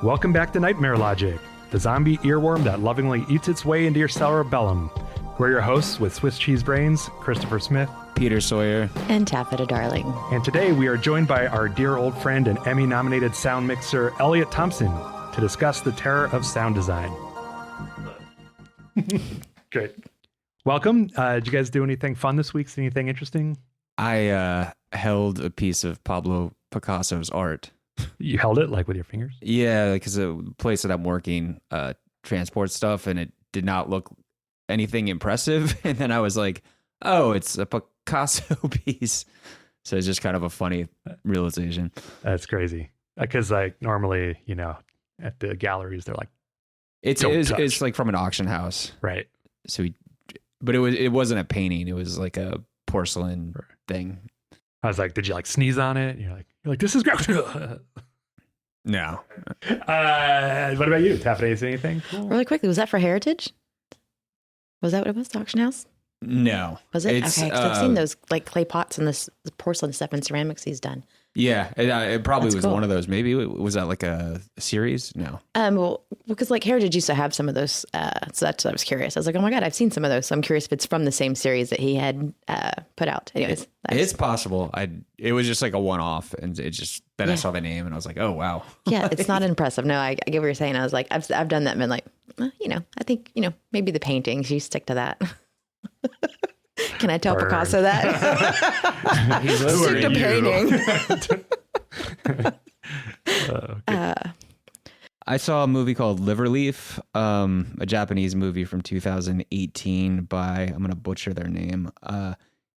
Welcome back to Nightmare Logic, the zombie earworm that lovingly eats its way into your cerebellum. We're your hosts with Swiss cheese brains, Christopher Smith, Peter Sawyer, and Taffeta Darling. And today we are joined by our dear old friend and Emmy-nominated sound mixer, Elliot Thompson, to discuss the terror of sound design. Great. Welcome. Did you guys do anything fun this week? See anything interesting? I held a piece of Pablo Picasso's art. You held it like with your fingers? Yeah, because the place that I'm working transports stuff, and it did not look anything impressive. And then I was like, oh, it's a Picasso piece. So it's just kind of a funny realization. That's crazy. Because like normally, you know, at the galleries, they're like, it's like from an auction house. Right. So it wasn't a painting. It was like a porcelain thing. I was like, did you like sneeze on it? You're like, this is gross. No. What about you? Taffeta, you see anything cool? Really quickly, was that for Heritage? Was that what it was, the auction house? No. Was it? Okay, because I've seen those like clay pots and this porcelain stuff and ceramics he's done. Yeah, it probably That's was cool. one of those. Maybe was that like a series? No. Well, because like Heritage used to have some of those, so that's I was curious. I was like, oh my god, I've seen some of those. So I'm curious if it's from the same series that he had put out. Anyways, it's possible. It was just like a one-off, and it just then I saw the name and I was like, oh wow. Yeah, it's not impressive. No, I get what you're saying. I was like, I've done that and been like, I think maybe the paintings. You stick to that. Can I tell Picasso that? He's Stick to painting. Okay. I saw a movie called Liverleaf, a Japanese movie from 2018 by, I'm going to butcher their name,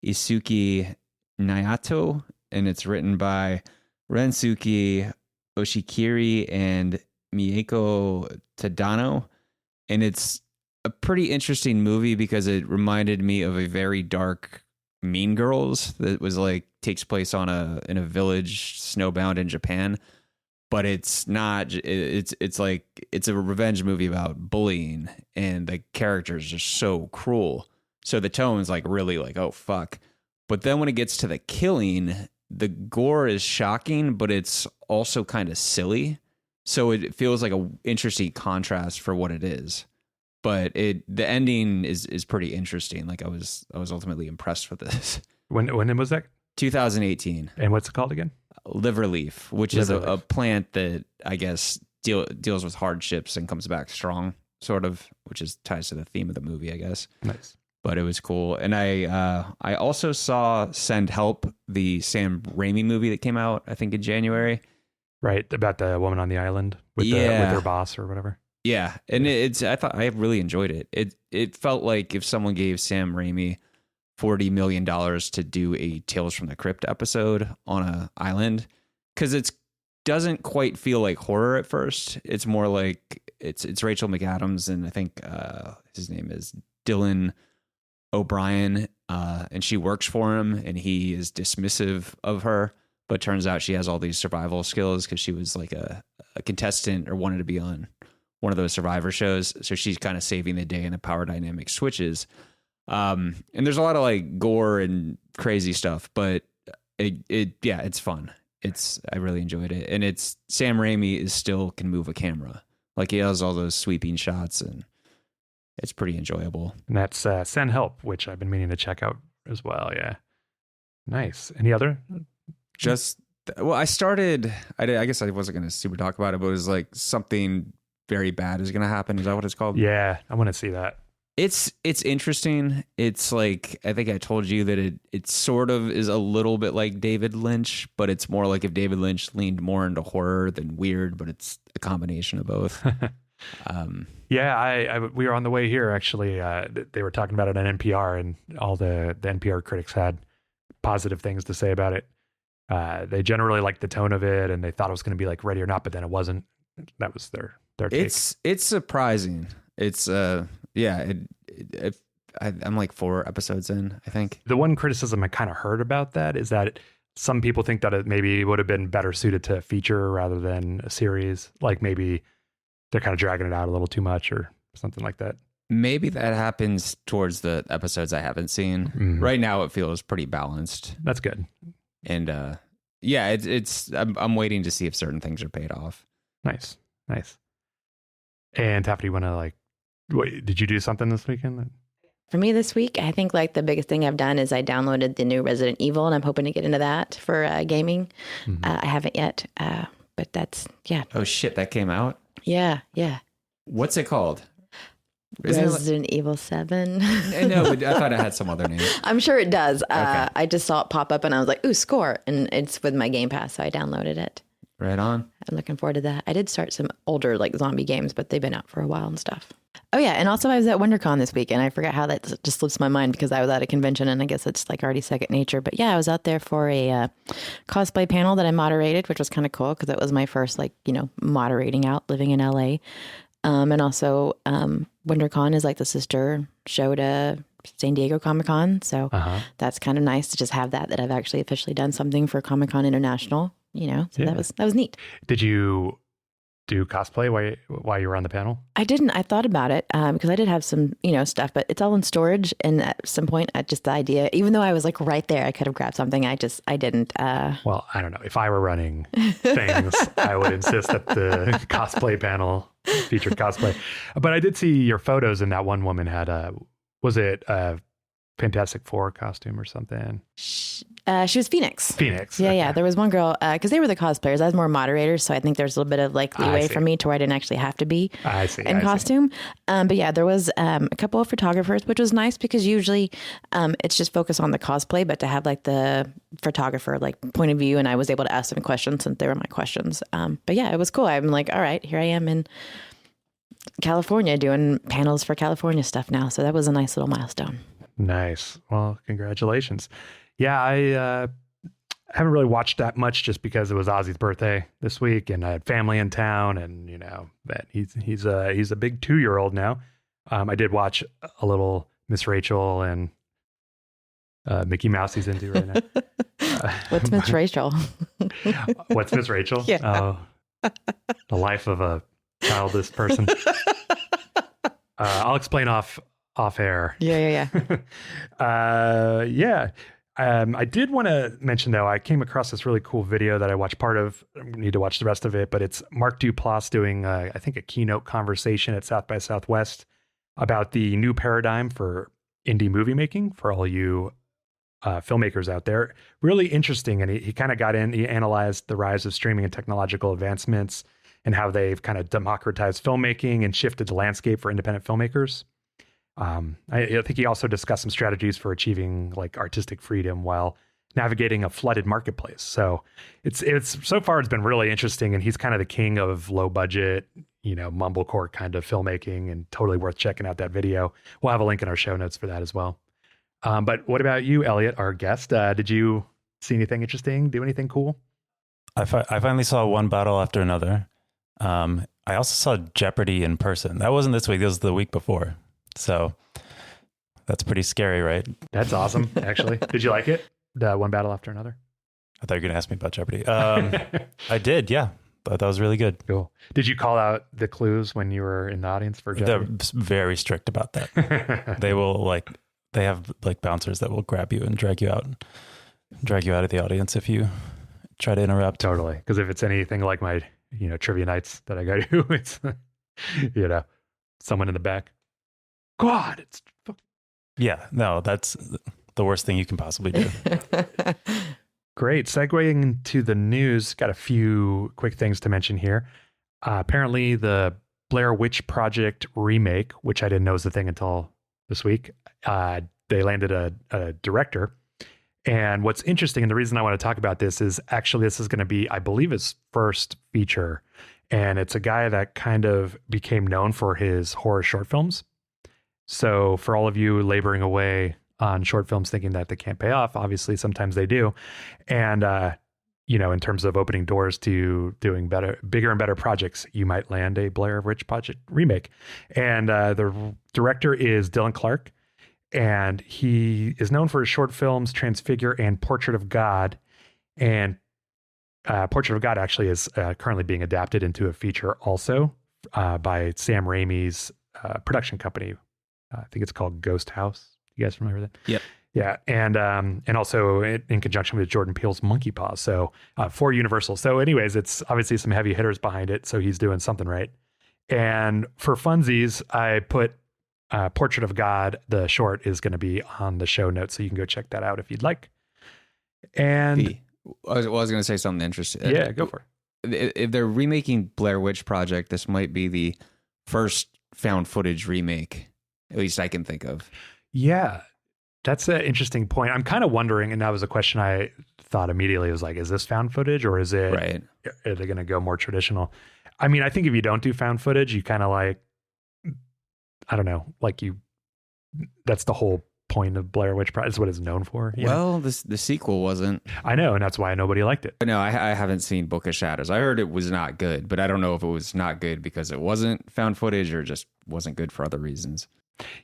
Isuki Nayato, and it's written by Rensuke Oshikiri and Mieko Tadano, and it's a pretty interesting movie because it reminded me of a very dark Mean Girls that was like takes place in a village snowbound in Japan, but it's not. It's like it's a revenge movie about bullying, and the characters are so cruel. So the tone's like really like, oh fuck. But then when it gets to the killing, the gore is shocking, but it's also kind of silly. So it feels like a interesting contrast for what it is. But the ending is pretty interesting. Like I was ultimately impressed with this. When was that? 2018. And what's it called again? Liverleaf, which is a plant that I guess deals with hardships and comes back strong, sort of, which ties to the theme of the movie, I guess. Nice. But it was cool. And I also saw Send Help, the Sam Raimi movie that came out, I think in January. Right, about the woman on the island with her boss or whatever. Yeah, and I thought I really enjoyed it. It felt like if someone gave Sam Raimi $40 million to do a Tales from the Crypt episode on an island, because it doesn't quite feel like horror at first. It's more like it's Rachel McAdams, and I think his name is Dylan O'Brien, and she works for him, and he is dismissive of her. But turns out she has all these survival skills because she was like a contestant or wanted to be on one of those Survivor shows. So she's kind of saving the day and the power dynamic switches. And there's a lot of like gore and crazy stuff, but it's fun. I really enjoyed it. And Sam Raimi still can move a camera. Like he has all those sweeping shots and it's pretty enjoyable. And that's Send Help, which I've been meaning to check out as well. Yeah. Nice. Any other? I started, I guess I wasn't going to super talk about it, but it was like something very bad is going to happen. Is that what it's called? Yeah, I want to see that. It's interesting. It's like, I think I told you that it sort of is a little bit like David Lynch, but it's more like if David Lynch leaned more into horror than weird, but it's a combination of both. Yeah, we were on the way here, actually. They were talking about it on NPR, and all the NPR critics had positive things to say about it. They generally liked the tone of it, and they thought it was going to be like Ready or Not, but then it wasn't. That was their take. It's surprising. It's I'm like 4 episodes in, I think. The one criticism I kind of heard about that is that some people think that it maybe would have been better suited to a feature rather than a series. Like maybe they're kind of dragging it out a little too much or something like that. Maybe that happens towards the episodes I haven't seen. Mm-hmm. Right now it feels pretty balanced. That's good. And I'm waiting to see if certain things are paid off. Nice. Nice. And Taffy, you want to did you do something this weekend? For me this week, I think like the biggest thing I've done is I downloaded the new Resident Evil, and I'm hoping to get into that for gaming. Mm-hmm. I haven't yet, but that's, yeah. Oh shit, that came out? Yeah. What's it called? Isn't Resident Evil 7. No, but I thought it had some other name. I'm sure it does. Okay. I just saw it pop up and I was like, ooh, score. And it's with my Game Pass, so I downloaded it. Right on. I'm looking forward to that. I did start some older like zombie games, but they've been out for a while and stuff. Oh yeah, and also I was at WonderCon this week, and I forgot how that just slips my mind because I was at a convention, and I guess it's like already second nature. But yeah, I was out there for a cosplay panel that I moderated, which was kind of cool because it was my first moderating out living in LA. And also WonderCon is like the sister show to San Diego Comic-Con, so that's kind of nice to just have that I've actually officially done something for Comic-Con International. So that was neat. Did you do cosplay while you were on the panel? I didn't. I thought about it because I did have some, stuff, but it's all in storage. And at some point, the idea, even though I was like right there, I could have grabbed something. I didn't. Well, I don't know. If I were running things, I would insist that the cosplay panel featured cosplay. But I did see your photos, and that one woman had was it a Fantastic Four costume or something? She was Phoenix. Phoenix. Yeah, okay. yeah. There was one girl, because they were the cosplayers. I was more moderators, so I think there's a little bit of leeway for me to where I didn't actually have to be in costume. But yeah, there was a couple of photographers, which was nice because usually it's just focused on the cosplay, but to have the photographer point of view, and I was able to ask them questions since they were my questions. But yeah, it was cool. I'm like, all right, here I am in California doing panels for California stuff now. So that was a nice little milestone. Nice. Well, congratulations. Yeah, I haven't really watched that much just because it was Ozzy's birthday this week, and I had family in town, and that he's a big 2-year-old now. I did watch a little Miss Rachel and Mickey Mouse he's into right now. What's Miss Rachel? What's Miss Rachel? Yeah. The life of a childless person. I'll explain off air. Yeah. Yeah. I did want to mention, though, I came across this really cool video that I watched part of. I need to watch the rest of it, but it's Mark Duplass doing, I think, a keynote conversation at South by Southwest about the new paradigm for indie movie making for all you filmmakers out there. Really interesting. And he kind of he analyzed the rise of streaming and technological advancements and how they've kind of democratized filmmaking and shifted the landscape for independent filmmakers. I think he also discussed some strategies for achieving artistic freedom while navigating a flooded marketplace. So it's so far it's been really interesting, and he's kind of the king of low budget, mumblecore kind of filmmaking, and totally worth checking out that video. We'll have a link in our show notes for that as well. But what about you, Elliot, our guest? Did you see anything interesting? Do anything cool? I finally saw one battle after another. I also saw Jeopardy in person. That wasn't this week. This was the week before. So that's pretty scary, right? That's awesome, actually. Did you like it? The one battle after another? I thought you were going to ask me about Jeopardy. I did, yeah. Thought that was really good. Cool. Did you call out the clues when you were in the audience for Jeopardy? They're very strict about that. They will they have bouncers that will grab you and drag you out of the audience if you try to interrupt. Totally. Because if it's anything like my, trivia nights that I go to, it's, someone in the back. God, it's... Yeah, no, that's the worst thing you can possibly do. Great. Segueing into the news, got a few quick things to mention here. Apparently, the Blair Witch Project remake, which I didn't know was the thing until this week, they landed a director. And what's interesting, and the reason I want to talk about this is actually this is going to be, I believe, his first feature. And it's a guy that kind of became known for his horror short films. So for all of you laboring away on short films thinking that they can't pay off, obviously sometimes they do. And, in terms of opening doors to doing bigger and better projects, you might land a Blair Witch Project remake. And the director is Dylan Clark, and he is known for his short films Transfigure and Portrait of God. And Portrait of God actually is currently being adapted into a feature also by Sam Raimi's production company. I think it's called Ghost House. You guys familiar with it? Yep. Yeah, and also in conjunction with Jordan Peele's Monkey Paw, so for Universal. So, anyways, it's obviously some heavy hitters behind it, so he's doing something right. And for funsies, I put Portrait of God. The short is going to be on the show notes, so you can go check that out if you'd like. And I was going to say something interesting. Yeah, go for it. If they're remaking Blair Witch Project, this might be the first found footage remake, at least I can think of. Yeah. That's an interesting point. I'm kind of wondering, and that was a question I thought immediately, was like, is this found footage or is it, right? Are they going to go more traditional? I mean, I think if you don't do found footage, you kind of like, I don't know, like that's the whole point of Blair Witch Project. It's what it's known for. Well, the sequel wasn't. I know, and that's why nobody liked it. No, I haven't seen Book of Shadows. I heard it was not good, but I don't know if it was not good because it wasn't found footage or just wasn't good for other reasons.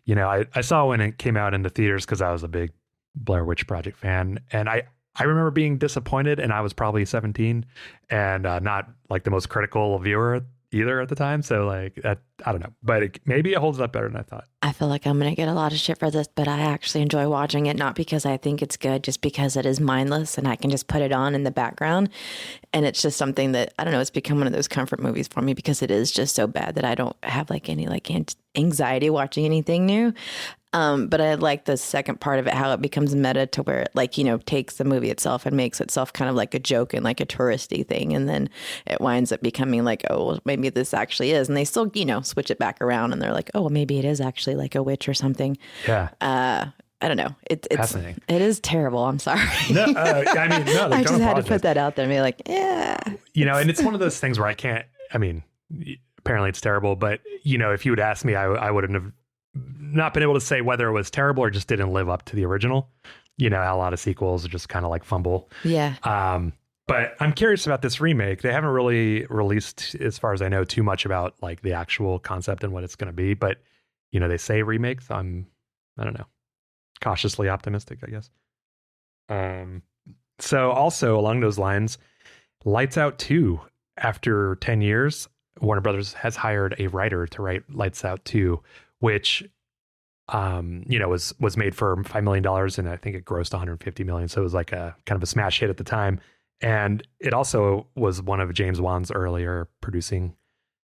I saw when it came out in the theaters because I was a big Blair Witch Project fan, and I remember being disappointed, and I was probably 17 and not like the most critical viewer either at the time. So like that, I don't know, but maybe it holds up better than I thought. I feel like I'm going to get a lot of shit for this, but I actually enjoy watching it, not because I think it's good, just because it is mindless and I can just put it on in the background. And it's just something that, I don't know, it's become one of those comfort movies for me because it is just so bad that I don't have like any like anxiety watching anything new. But I like the second part of it, how it becomes meta to where it like, takes the movie itself and makes itself kind of like a joke and like a touristy thing. And then it winds up becoming like, oh, well, maybe this actually is. And they still, switch it back around and they're like, oh, well, maybe it is actually like a witch or something. Yeah. I don't know. It's fascinating. It is terrible. I'm sorry. No, I mean, no, I just had to put that out there and be like, yeah. And it's one of those things where apparently it's terrible, but if you would ask me, I wouldn't have not been able to say whether it was terrible or just didn't live up to the original. How a lot of sequels just kind of like fumble. Yeah. But I'm curious about this remake. They haven't really released, as far as I know, too much about like the actual concept and what it's going to be. But, they say remake, so I don't know, cautiously optimistic, I guess. So also along those lines, Lights Out 2, after 10 years, Warner Brothers has hired a writer to write Lights Out 2, which, was made for $5 million and I think it grossed $150 million. So it was like a kind of a smash hit at the time. And it also was one of James Wan's earlier producing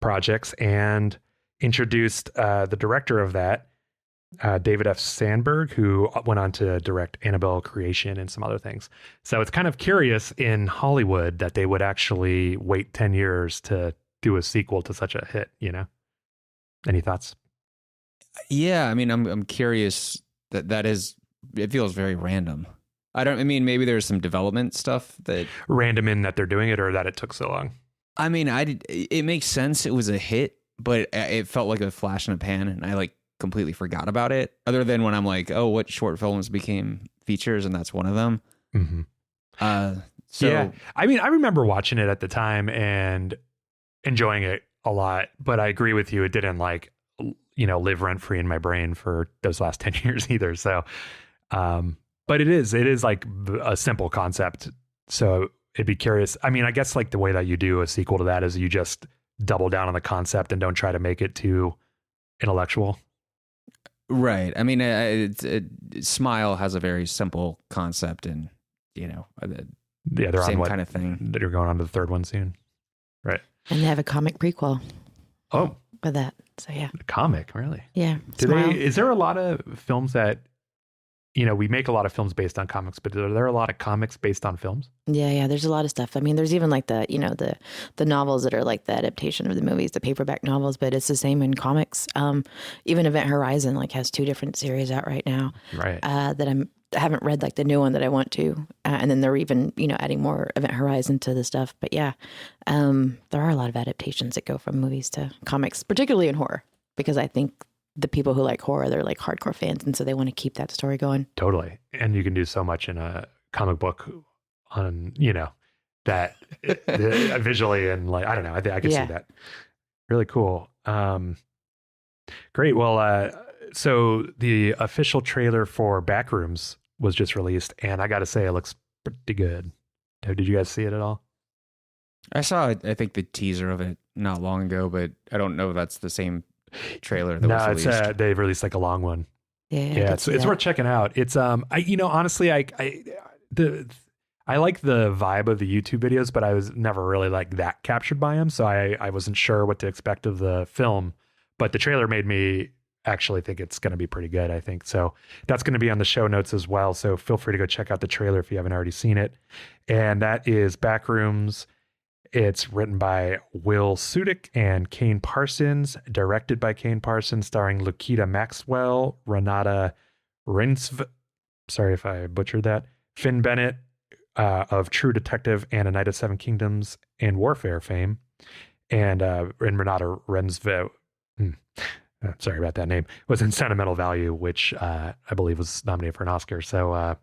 projects and introduced the director of that, David F. Sandberg, who went on to direct Annabelle Creation and some other things. So it's kind of curious in Hollywood that they would actually wait 10 years to do a sequel to such a hit, Any thoughts? Yeah, I mean, I'm curious that is, it feels very random. Maybe there's some development stuff that random in that they're doing it or that it took so long. I mean, it makes sense. It was a hit, but it felt like a flash in a pan and I like completely forgot about it other than when I'm like, oh, what short films became features? And that's one of them. Mm-hmm. So yeah, I mean, I remember watching it at the time and enjoying it a lot, but I agree with you. It didn't like, live rent free in my brain for those last 10 years either. So, but it is like a simple concept. So it'd be curious. I mean, I guess like the way that you do a sequel to that is you just double down on the concept and don't try to make it too intellectual. Right. I mean, Smile has a very simple concept and, they're same on kind of thing. They're going on to the third one soon. Right. And they have a comic prequel. Oh. With that. So yeah. The comic, really? Yeah. Is there a lot of films that, we make a lot of films based on comics, but are there a lot of comics based on films? Yeah. There's a lot of stuff. I mean, there's even like the novels that are like the adaptation of the movies, the paperback novels, but it's the same in comics. Even Event Horizon like has 2 different series out right now. Right. That I haven't read like the new one that I want to. And then they're even, adding more Event Horizon to the stuff. But yeah, there are a lot of adaptations that go from movies to comics, particularly in horror, because I think the people who like horror, they're like hardcore fans. And so they want to keep that story going. Totally. And you can do so much in a comic book on, that visually and like, I don't know. I could see that. Really cool. Great. Well, so the official trailer for Backrooms was just released, and I got to say, it looks pretty good. Did you guys see it at all? I saw, I think, the teaser of it not long ago, but I don't know if that's the same trailer that was released. They've released like a long one. Yeah, it's worth checking out. It's honestly, I like the vibe of the YouTube videos, but I was never really like that captured by them, so I wasn't sure what to expect of the film. But the trailer made me actually think it's going to be pretty good, I think. So that's going to be on the show notes as well. So feel free to go check out the trailer if you haven't already seen it. And that is Backrooms. It's written by Will Sudik and Kane Parsons, directed by Kane Parsons, starring Lukita Maxwell, Renata Rinsv, sorry if I butchered that, Finn Bennett of True Detective and A Night of Seven Kingdoms and Warfare fame, and Renata Rinsv, sorry about that name, was in Sentimental Value, which I believe was nominated for an Oscar. So,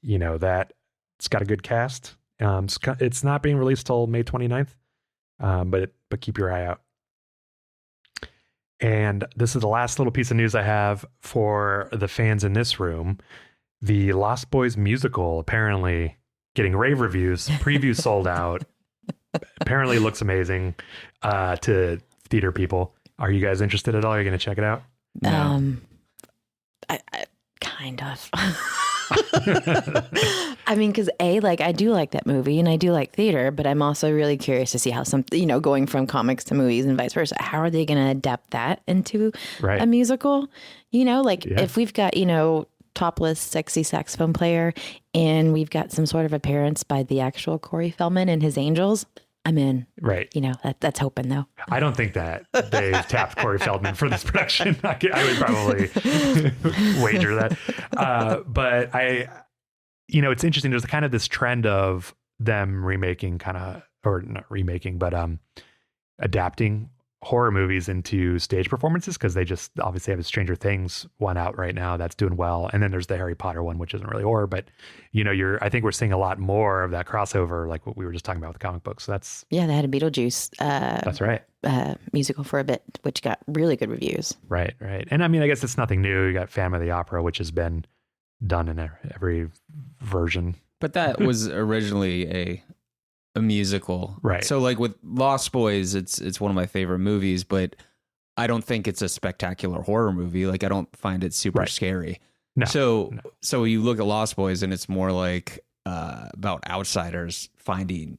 that it's got a good cast. It's not being released till May 29th, but keep your eye out. And this is the last little piece of news I have for the fans in this room. The Lost Boys musical apparently getting rave reviews. Preview sold out. Apparently looks amazing to theater people. Are you guys interested at all? Are you going to check it out? No. I kind of. I mean, because I do like that movie and I do like theater, but I'm also really curious to see how going from comics to movies and vice versa, how are they going to adapt that into a musical? If we've got, topless, sexy saxophone player and we've got some sort of appearance by the actual Corey Feldman and his Angels, I'm in. Right. That's hoping though. I don't think that they've tapped Corey Feldman for this production. I would probably wager that. But it's interesting. There's kind of this trend of them remaking or not remaking, but adapting horror movies into stage performances, because they just obviously have a Stranger Things one out right now that's doing well, and then there's the Harry Potter one, which isn't really horror, but I think we're seeing a lot more of that crossover, like what we were just talking about with comic books. So they had a Beetlejuice that's right musical for a bit, which got really good reviews. Right. And I mean, I guess it's nothing new. You got Phantom of the Opera, which has been done in every version, but that was originally a musical, right? So like with Lost Boys, it's one of my favorite movies, but I don't think it's a spectacular horror movie. Like I don't find it super scary. No. So you look at Lost Boys and it's more like about outsiders finding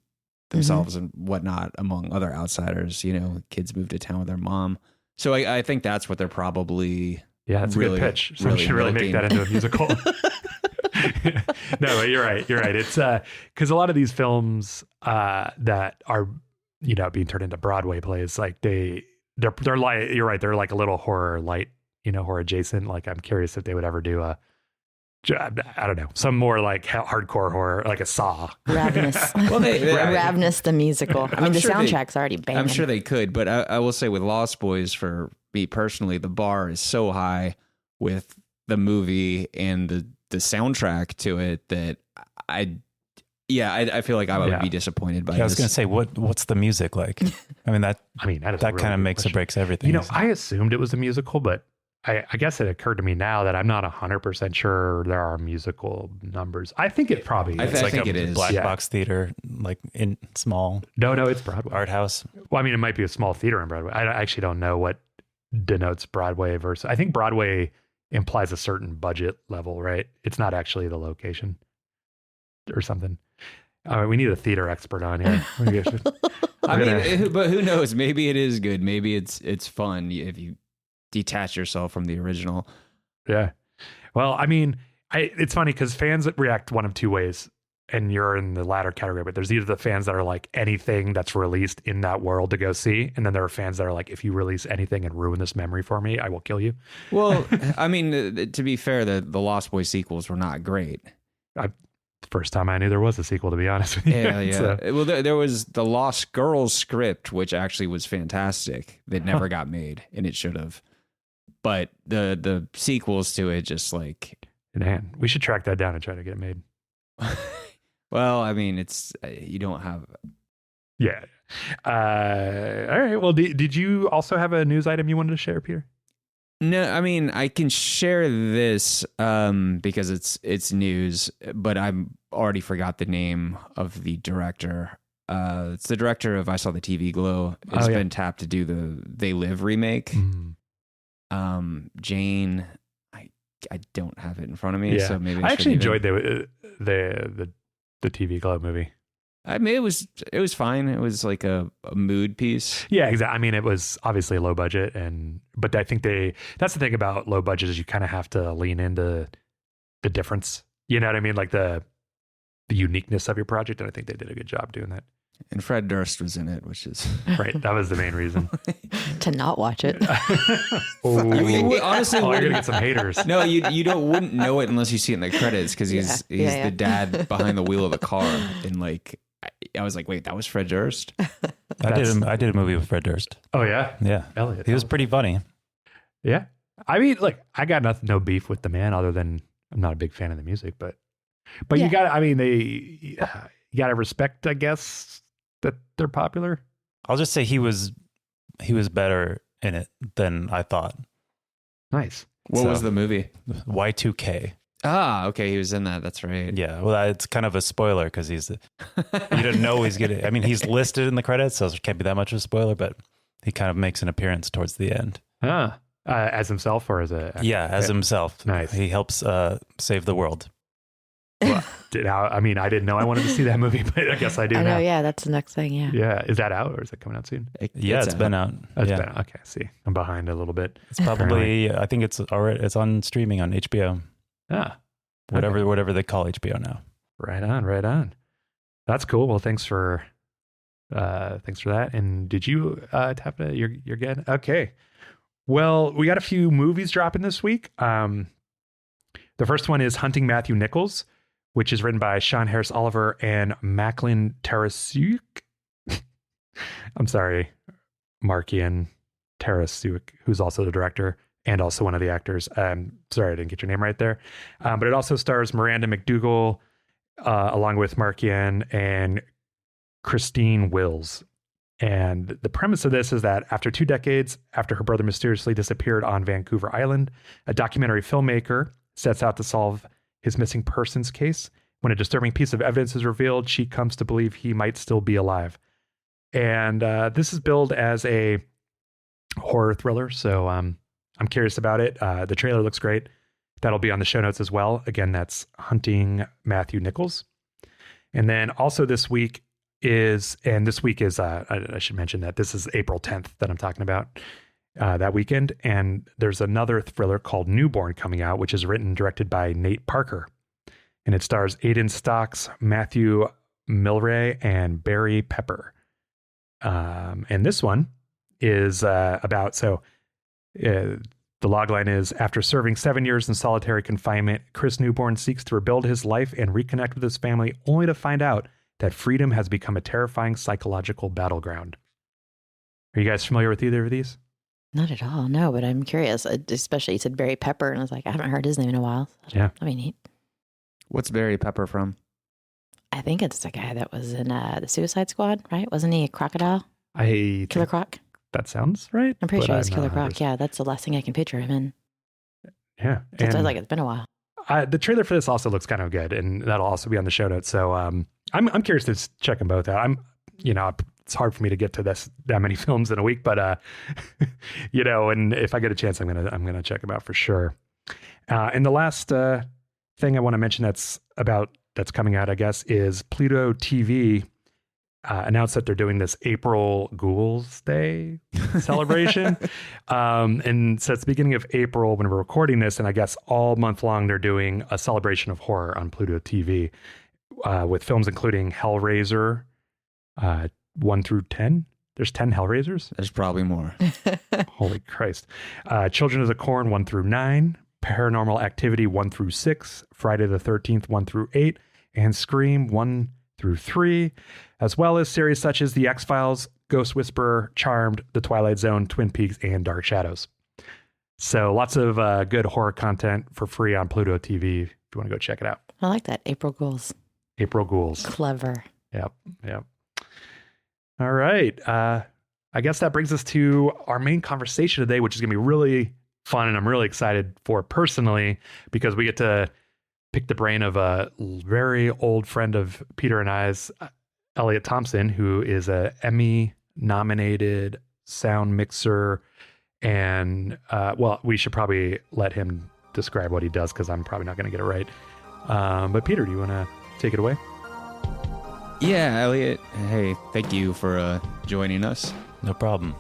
themselves and whatnot among other outsiders. Kids move to town with their mom. So I think that's what they're probably. Yeah, it's really, a good pitch. Someone should really make that into a musical. No, you're right. It's because a lot of these films that are being turned into Broadway plays, like they're like, you're right, they're like a little horror light, horror adjacent. Like I'm curious if they would ever do I don't know, some more like hardcore horror, like a Saw. Ravenous. Ravenous the musical. I mean, the soundtrack's already banging. I'm sure they could, but I will say with Lost Boys, for me personally, the bar is so high with the movie and the soundtrack to it that I feel like I would be disappointed by this. I was going to say, what's the music like? I mean, that really kind of makes or breaks everything. I assumed it was a musical, but I guess it occurred to me now that I'm not 100% sure there are musical numbers. I think it probably is. I think it is. Black box theater, like in small. No, it's Broadway. Art house. Well, I mean, it might be a small theater in Broadway. I actually don't know what denotes Broadway versus. I think Broadway implies a certain budget level, right? It's not actually the location or something. All right, we need a theater expert on here. But who knows? Maybe it is good. Maybe it's fun if you detach yourself from the original. Yeah. Well, I mean, it's funny because fans react one of two ways, and you're in the latter category, but there's either the fans that are like anything that's released in that world to go see, and then there are fans that are like, if you release anything and ruin this memory for me, I will kill you. Well, I mean, to be fair, the Lost Boys sequels were not great. First time I knew there was a sequel, to be honest with you. Yeah. So. Well, there was the Lost Girls script, which actually was fantastic. That never got made, and it should have. But the sequels to it, just like... Man, we should track that down and try to get it made. Well, I mean, it's you don't have. Yeah. All right. Well, did you also have a news item you wanted to share, Peter? No, I mean, I can share this because it's news, but I've already forgot the name of the director. It's the director of I Saw the TV Glow. It's been tapped to do the They Live remake. Mm. Jane, I don't have it in front of me, Yeah. so maybe I actually shouldn't enjoyed the TV Globe movie. I mean, it was fine. It was like a mood piece. Yeah, exactly. I mean, it was obviously low budget, but I think that's the thing about low budget is you kind of have to lean into the difference. You know what I mean? Like the uniqueness of your project. And I think they did a good job doing that. And Fred Durst was in it, which is Right. That was the main reason. To not watch it. You honestly you're wouldn't- gonna get some haters. No, you wouldn't know it unless you see it in the credits because he's Yeah. the dad behind the wheel of the car. And like, I was like, wait, that was Fred Durst? I did a movie with Fred Durst. Oh yeah, Yeah. Elliot. He was pretty funny. Yeah. I mean, look, I got no beef with the man other than I'm not a big fan of the music, but Yeah. you got. I mean, you got to respect, I guess, that they're popular. I'll just say he was better in it than I thought. Nice. What was the movie? Y2K. Ah, okay, he was in that. That's right. Yeah, well, it's kind of a spoiler because you don't know he's getting. I mean, he's listed in the credits, so it can't be that much of a spoiler. But he kind of makes an appearance towards the end. As himself or as a As himself. Nice. He helps save the world. Well, I mean, I didn't know I wanted to see that movie, but I guess I do I now. know, yeah, that's the next thing, yeah. Yeah. Is that out or is it coming out soon? It's been out. Oh, it's Yeah. been out. Okay. See, I'm behind a little bit. It's probably. I think it's on streaming on HBO. Whatever they call HBO now. Right on. That's cool. Well, thanks for that. And did you tap it? You're good. Okay. Well, we got a few movies dropping this week. The first one is Hunting Matthew Nichols, which is written by Sean Harris Oliver and Macklin Tarasuk. I'm sorry, Markian Tarasuk, who's also the director and also one of the actors. Sorry, I didn't get your name right there. But it also stars Miranda McDougall, along with Markian and Christine Wills. And the premise of this is that after 2 decades after her brother mysteriously disappeared on Vancouver Island, a documentary filmmaker sets out to solve his missing persons case. When a disturbing piece of evidence is revealed, she comes to believe he might still be alive. And this is billed as a horror thriller, so I'm curious about it. The trailer looks great. That'll be on the show notes as well. Again, that's Hunting Matthew Nichols. And then also this week is I should mention that this is April 10th that I'm talking about, that weekend. And there's another thriller called Newborn coming out, which is written and directed by Nate Parker. And it stars Aidan Stocks, Matthew Milray, and Barry Pepper. And this one is about, the logline is, after serving 7 years in solitary confinement, Chris Newborn seeks to rebuild his life and reconnect with his family, only to find out that freedom has become a terrifying psychological battleground. Are you guys familiar with either of these? Not at all, no, but I'm curious. Especially you said Barry Pepper, and I was like, I haven't heard his name in a while. Yeah. I mean, neat. What's Barry Pepper from? I think it's the guy that was in the Suicide Squad, right? Wasn't he a crocodile? Killer Killer Croc? That sounds right. I'm pretty but sure it's I'm Killer not Croc. 100%. Yeah, that's the last thing I can picture him in. Yeah. That's why I was And like, it's been a while. the trailer for this also looks kind of good, and that'll also be on the show notes. So I'm curious to check them both out. It's hard for me to get to that many films in a week, but and if I get a chance, I'm gonna check them out for sure. And the last thing I want to mention that's coming out, I guess, is Pluto TV announced that they're doing this April Ghouls Day celebration. And so it's the beginning of April when we're recording this, and I guess all month long they're doing a celebration of horror on Pluto TV with films including Hellraiser 1 through 10. There's 10 Hellraisers? There's probably more. Holy Christ. Children of the Corn 1 through 9, Paranormal Activity 1 through 6, Friday the 13th 1 through 8, and Scream 1 through 3, as well as series such as The X-Files, Ghost Whisperer, Charmed, The Twilight Zone, Twin Peaks, and Dark Shadows. So lots of good horror content for free on Pluto TV if you want to go check it out. I like that. April Ghouls. April Ghouls. Clever. Yep. All right. I guess that brings us to our main conversation today, which is going to be really fun, and I'm really excited for personally because we get to pick the brain of a very old friend of Peter and I's, Elliot Thompson, who is a Emmy-nominated sound mixer. And, we should probably let him describe what he does because I'm probably not going to get it right. But Peter, do you want to take it away? Yeah, Elliot. Hey, thank you for joining us. No problem.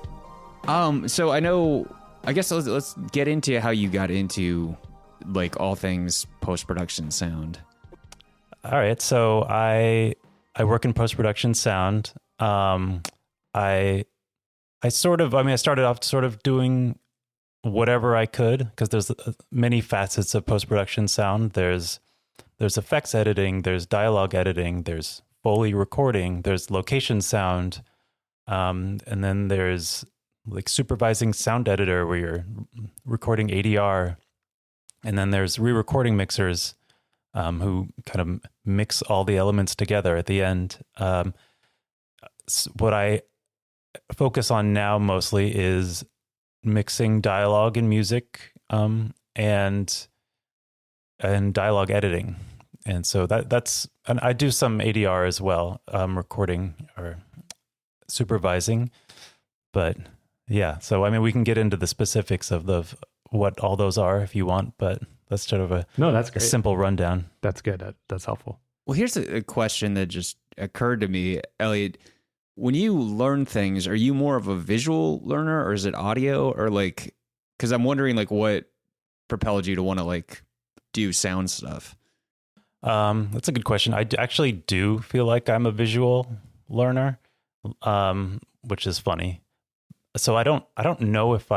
So I guess let's get into how you got into like all things post-production sound. All right. So I work in post-production sound. I started off sort of doing whatever I could because there's many facets of post-production sound. There's effects editing, there's dialogue editing, there's Foley recording, there's location sound, and then there's like supervising sound editor where you're recording ADR, and then there's re-recording mixers who kind of mix all the elements together at the end. What I focus on now mostly is mixing dialogue and music, and dialogue editing. And so and I do some ADR as well, recording or supervising, but yeah. So, I mean, we can get into the specifics of what all those are if you want, but that's sort of that's a great. simple rundown. That's good. That's helpful. Well, here's a question that just occurred to me, Elliot. When you learn things, are you more of a visual learner or is it audio or like, because I'm wondering like what propelled you to want to like do sound stuff? That's a good question. I actually do feel like I'm a visual learner, which is funny. So I don't know if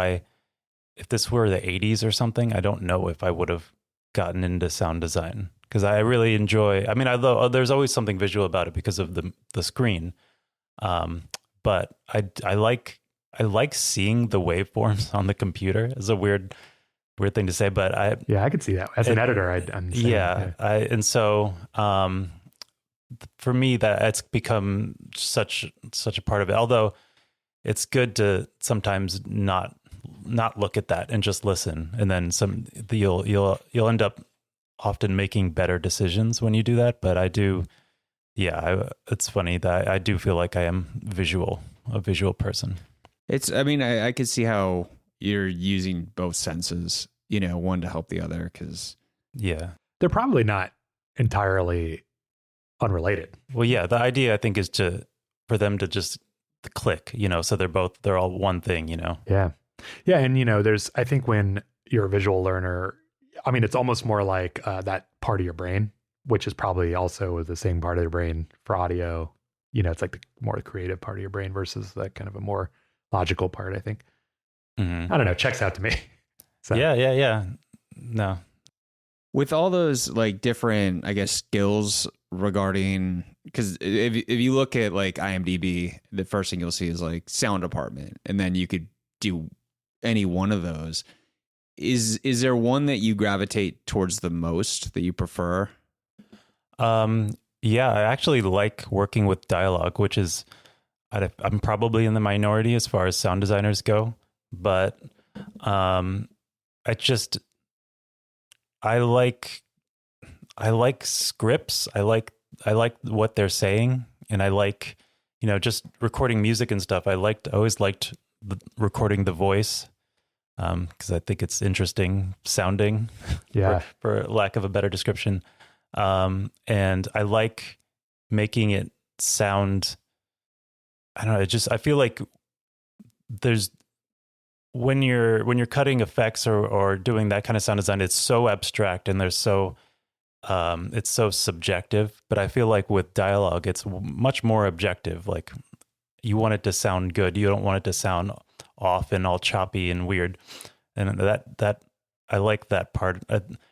this were the 80s or something, I don't know if I would have gotten into sound design because I really enjoy, I mean, there's always something visual about it because of the screen. But I like seeing the waveforms on the computer. It's a weird thing to say, but I could see that as an editor. And so for me that it's become such a part of it. Although it's good to sometimes not look at that and just listen, and then you'll end up often making better decisions when you do that. But I do. Yeah, it's funny that I do feel like I am a visual person. I could see how you're using both senses, one to help the other because... Yeah. They're probably not entirely unrelated. Well, yeah, the idea I think is for them to just click, so they're all one thing, Yeah. Yeah, and I think when you're a visual learner, I mean, it's almost more like that part of your brain, which is probably also the same part of your brain for audio. It's like the more creative part of your brain versus that kind of a more logical part, I think. Mm-hmm. I don't know. Checks out to me. So. Yeah. No. With all those like different, I guess, skills regarding, because if you look at like IMDb, the first thing you'll see is like sound department, and then you could do any one of those. Is there one that you gravitate towards the most that you prefer? Yeah, I actually like working with dialogue, which is, I'm probably in the minority as far as sound designers go, but I like scripts. I like what they're saying, and I like, just recording music and stuff. I always liked recording the voice, because I think it's interesting sounding, for lack of a better description. And I like making it sound, I don't know, I feel like when you're cutting effects or doing that kind of sound design, it's so abstract and it's so subjective. But I feel like with dialogue, it's much more objective. Like you want it to sound good. You don't want it to sound off and all choppy and weird. And that I like that part.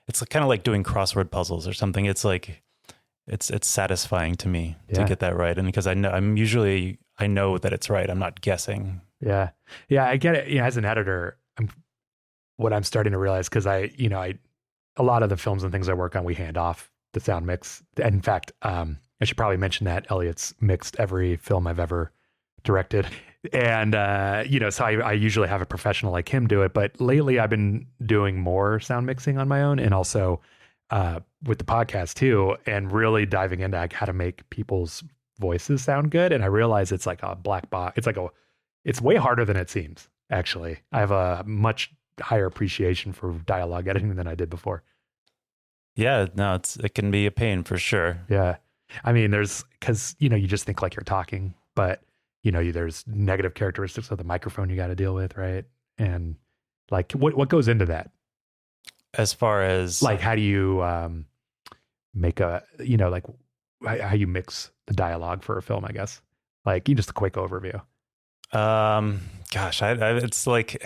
It's kind of like doing crossword puzzles or something. It's like, it's satisfying to me to get that right. And because I know that it's right. I'm not guessing. Yeah. Yeah. I get it. As an editor, what I'm starting to realize, cause a lot of the films and things I work on, we hand off the sound mix. And in fact, I should probably mention that Elliot's mixed every film I've ever directed. And, so I usually have a professional like him do it, but lately I've been doing more sound mixing on my own, and also with the podcast too, and really diving into like how to make people's voices sound good. And I realize it's like a black box. It's way harder than it seems. Actually, I have a much higher appreciation for dialogue editing than I did before. Yeah, no, it can be a pain for sure. Yeah. I mean, because, you just think like you're talking, but, there's negative characteristics of the microphone you got to deal with, right? And like, what goes into that? As far as like, how do you make like how you mix the dialogue for a film, I guess? Like, just a quick overview. Gosh, it's like,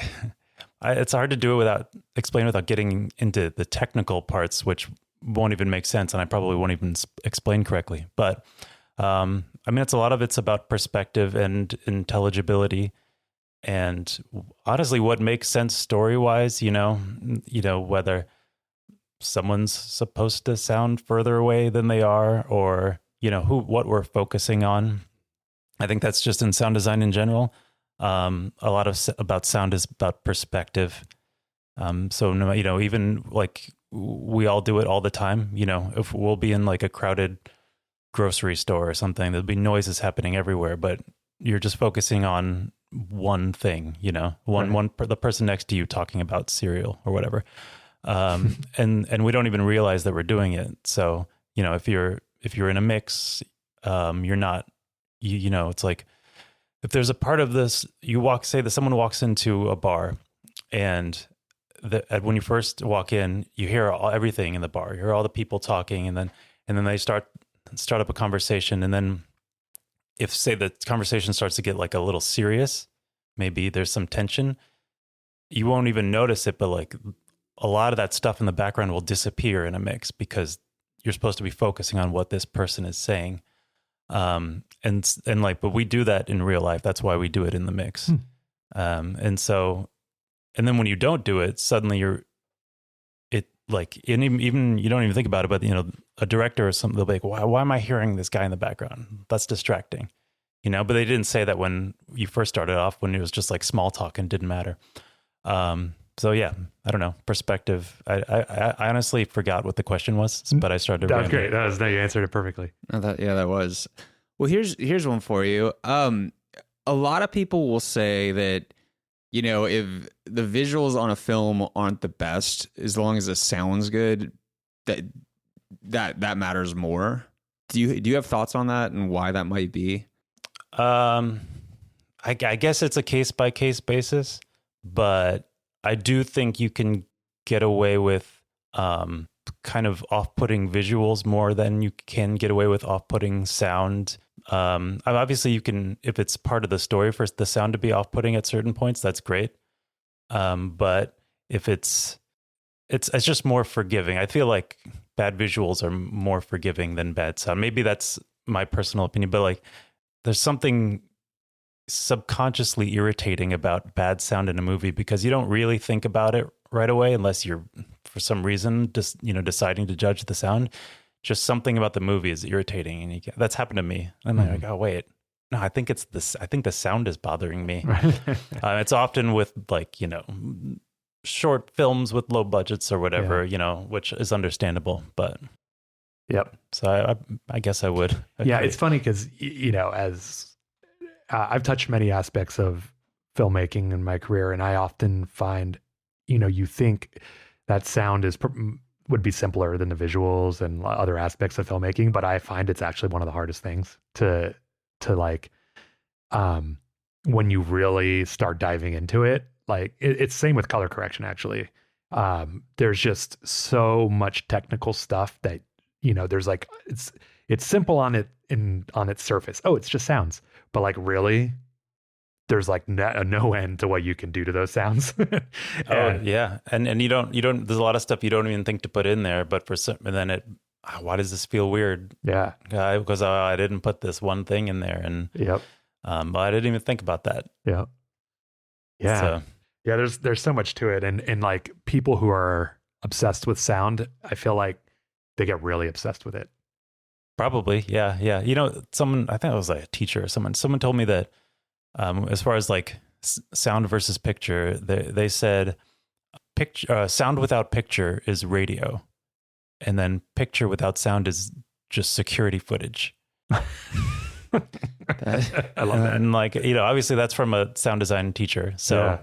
it's hard to do it without getting into the technical parts, which won't even make sense. And I probably won't even explain correctly, but, I mean, a lot of it's about perspective and intelligibility and honestly, what makes sense story-wise, whether someone's supposed to sound further away than they are, or, what we're focusing on. I think that's just in sound design in general. A lot of about sound is about perspective. So, even like we all do it all the time, if we'll be in like a crowded grocery store or something, there'll be noises happening everywhere, but you're just focusing on one thing, the person next to you talking about cereal or whatever. And we don't even realize that we're doing it. So, if you're in a mix, you're not, it's like, if there's a part of this, say that someone walks into a bar and when you first walk in, you hear everything in the bar, you hear all the people talking, and then they start up a conversation. And then if say the conversation starts to get like a little serious, maybe there's some tension, you won't even notice it, but like a lot of that stuff in the background will disappear in a mix because you're supposed to be focusing on what this person is saying. And but we do that in real life. That's why we do it in the mix. And then when you don't do it, suddenly even you don't even think about it, but a director or something, they'll be like, why am I hearing this guy in the background? That's distracting, but they didn't say that when you first started off, when it was just like small talk and didn't matter. So yeah, I don't know. Perspective. I honestly forgot what the question was, but I started. That was great. No, you answered it perfectly. That was. Well, here's one for you. A lot of people will say that, if the visuals on a film aren't the best, as long as it sounds good, that matters more. Do you have thoughts on that and why that might be? I guess it's a case by case basis, but I do think you can get away with kind of off-putting visuals more than you can get away with off-putting sound. Obviously, you can, if it's part of the story for the sound to be off-putting at certain points, that's great. But if it's just more forgiving. I feel like bad visuals are more forgiving than bad sound. Maybe that's my personal opinion, but like there's something subconsciously irritating about bad sound in a movie because you don't really think about it right away unless you're for some reason just deciding to judge the sound. Just something about the movie is irritating, and that's happened to me. I'm like, oh wait, no, I think it's this. I think the sound is bothering me. It's often with like short films with low budgets or whatever, which is understandable. But yep. So I guess I would. Agree. Yeah, it's funny because as I've touched many aspects of filmmaking in my career, and I often find, you think that sound would be simpler than the visuals and other aspects of filmmaking, but I find it's actually one of the hardest things to like, when you really start diving into it. Like it's same with color correction, actually. There's just so much technical stuff that, there's like, it's simple on its surface. Oh, it's just sounds. But like really, there's like no end to what you can do to those sounds. Yeah. And you don't, there's a lot of stuff you don't even think to put in there, but and then why does this feel weird? Yeah. Because I didn't put this one thing in there. And yep. But I didn't even think about that. Yeah. Yeah. So, yeah. There's so much to it. And like people who are obsessed with sound, I feel like they get really obsessed with it. Probably. Yeah. Yeah. Someone, I think it was like a teacher or someone told me that, as far as like sound versus picture, they said sound without picture is radio, and then picture without sound is just security footage. I love that. And like, obviously that's from a sound design teacher. So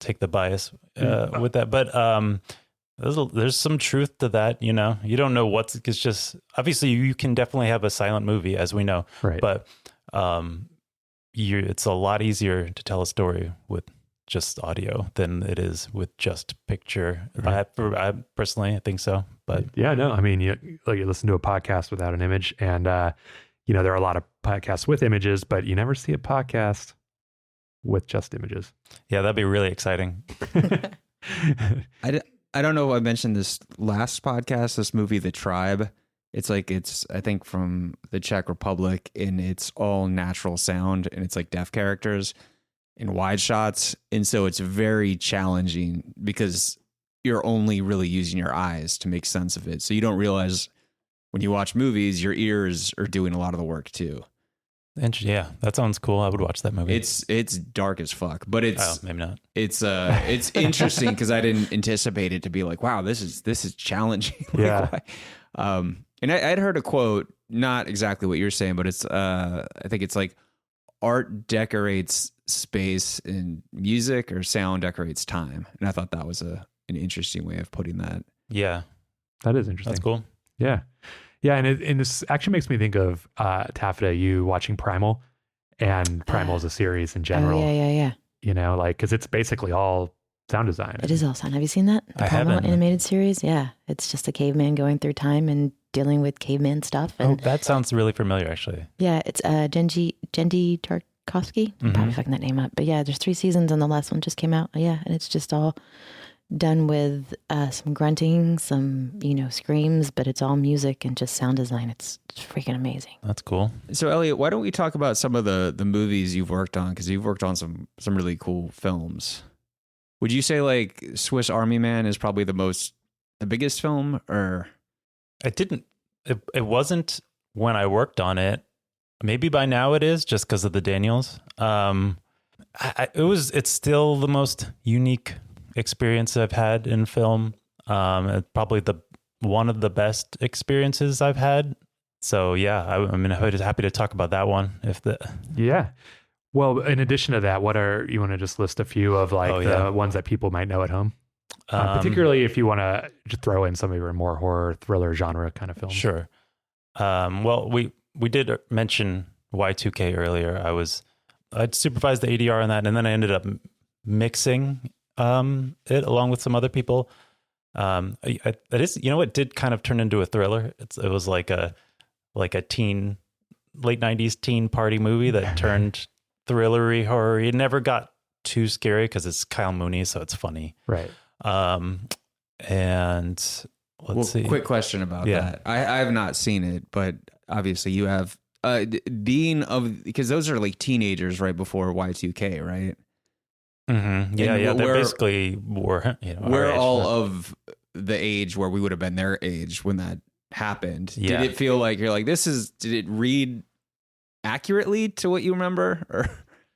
take the bias with that. But there's some truth to that. You know, you don't know it's just obviously you can definitely have a silent movie, as we know, Right. but it's a lot easier to tell a story with just audio than it is with just picture. Right. I personally, I think so. But yeah, no, I mean, you listen to a podcast without an image, and there are a lot of podcasts with images, but you never see a podcast with just images. yeah, that'd be really exciting. I don't know if I mentioned this last podcast, this movie, The Tribe. It's I think from the Czech Republic, and it's all natural sound, and it's like deaf characters in wide shots. And so it's very challenging because you're only really using your eyes to make sense of it. So you don't realize when you watch movies, your ears are doing a lot of the work too. Yeah, that sounds cool. I would watch that movie. It's dark as fuck, but maybe not. It's interesting because I didn't anticipate it to be like, wow, this is challenging. Yeah. And I'd heard a quote, not exactly what you're saying, but it's I think it's like art decorates space and music, or sound decorates time. And I thought that was an interesting way of putting that. Yeah, That is interesting. that's cool. Yeah. Yeah. And this actually makes me think of Taffeta, you watching Primal, and Primal is a series in general. Oh, yeah. Because it's basically all sound design. It is all sound. Have you seen that? The I Primal haven't. animated series? Yeah. It's just a caveman going through time and dealing with caveman stuff. Oh, And that sounds really familiar, actually. yeah, it's Genji Tarkovsky. I'm probably fucking that name up. But yeah, there's 3 seasons and the last one just came out. Yeah. And it's just all done with some grunting, some, screams, but it's all music and just sound design. It's freaking amazing. That's cool. So Elliot, why don't we talk about some of the movies you've worked on? Because you've worked on some really cool films. Would you say like Swiss Army Man is probably the biggest film, or? It wasn't when I worked on it. Maybe by now it is, just because of the Daniels. It's still the most unique experience I've had in film. Probably one of the best experiences I've had. So yeah, I'm happy to talk about that one. Yeah. Well, in addition to that, you want to just list a few of the ones that people might know at home? Particularly if you want to just throw in some of your more horror thriller genre kind of films. Sure. Well, we did mention Y2K earlier. I'd supervised the ADR on that, and then I ended up mixing it along with some other people. It did kind of turn into a thriller. It was like a teen, late 90s teen party movie that turned thrillery horror. It never got too scary because it's Kyle Mooney, so it's funny. Right. And let's see. Quick question about that. I have not seen it, but obviously you have. Because those are like teenagers right before Y2K, right? Mm-hmm. Yeah. They basically were. We're all of the age where we would have been their age when that happened. Yeah. Did it feel like you're like did it read accurately to what you remember? Or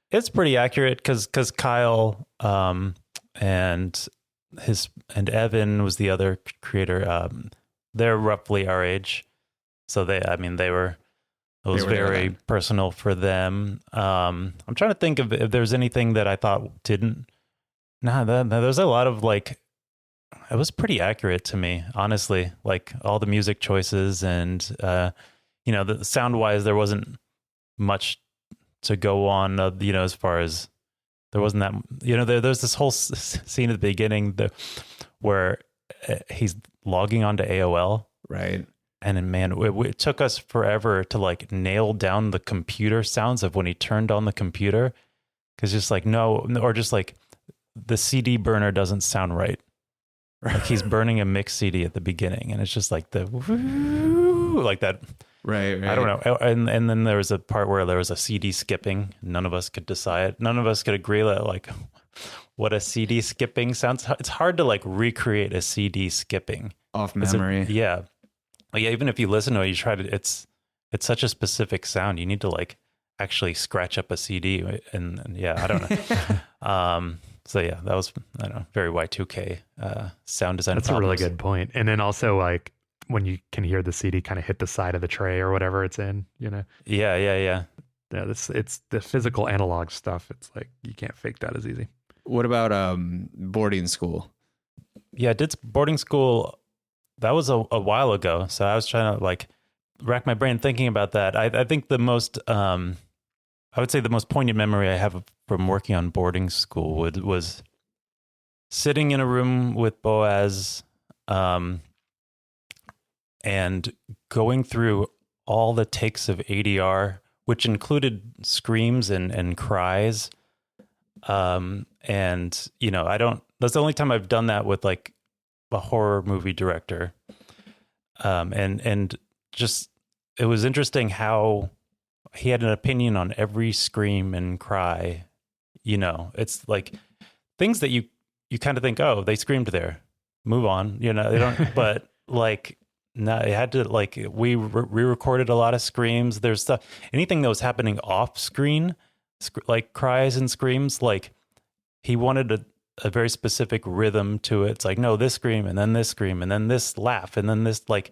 it's pretty accurate because Kyle and Evan was the other creator. They're roughly our age, so it was very personal for them. I'm trying to think if there's anything that I thought didn't. There's a lot of it was pretty accurate to me, honestly. Like all the music choices and the sound wise, there wasn't much to go on. As far as there wasn't that. There's this whole scene at the beginning where he's logging onto AOL, right? And man, it took us forever to nail down the computer sounds of when he turned on the computer. Cause just the CD burner doesn't sound right. Like he's burning a mix CD at the beginning and it's just like that. Right. I don't know. And then there was a part where there was a CD skipping. None of us could decide. None of us could agree that what a CD skipping sounds. It's hard to recreate a CD skipping off memory. Yeah. Even if you listen to it, you try to. It's such a specific sound. You need to actually scratch up a CD, and yeah, I don't know. So yeah, that was very Y2K sound design. That's problems. a really good point. And then also when you can hear the CD kind of hit the side of the tray or whatever it's in, Yeah. Yeah, it's the physical analog stuff. It's you can't fake that as easy. What about boarding school? Yeah, I did boarding school. That was a while ago. So I was trying to like rack my brain thinking about that. I think the most, I would say the most poignant memory I have from working on boarding school was sitting in a room with Boaz, and going through all the takes of ADR, which included screams and cries. And you know, that's the only time I've done that with like a horror movie director. And just, it was interesting how he had an opinion on every scream and cry. You know, it's like things that you kind of think, oh, they screamed there, move on, you know, they don't, but like, no, it had to, like, we re-recorded a lot of screams. There's stuff, anything that was happening off screen, like cries and screams, like he wanted a very specific rhythm to it. It's like, no, this scream and then this scream and then this laugh and then this like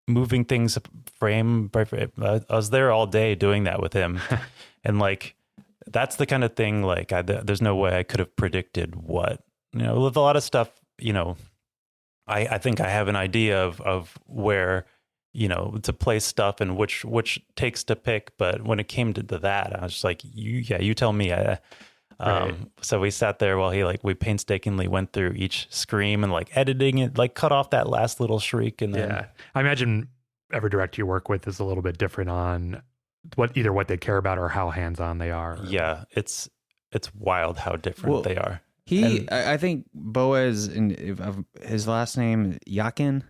moving things frame by frame. I was there all day doing that with him. And like, that's the kind of thing, like there's no way I could have predicted what, you know, with a lot of stuff, you know, I think I have an idea of where, you know, to place stuff and which takes to pick. But when it came to that, I was just like, you tell me. Right. So we sat there while we painstakingly went through each scream and like editing it, like cut off that last little shriek. And then, yeah, I imagine every director you work with is a little bit different on what they care about or how hands-on they are. Yeah. It's wild how different they are. I think Boaz, and his last name Yakin,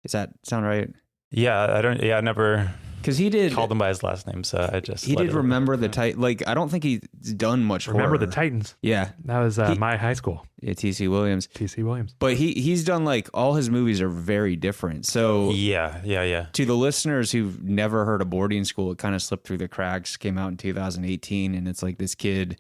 does that sound right? Yeah, I never, because he did called him by his last name, so I just he did Remember the Titans. Like, I don't think he's done much. Remember horror. the Titans. Yeah, that was my high school. Yeah, T.C. Williams. But he's done, like, all his movies are very different. So yeah. To the listeners who've never heard of Boarding School, it kind of slipped through the cracks. Came out in 2018, and it's like this kid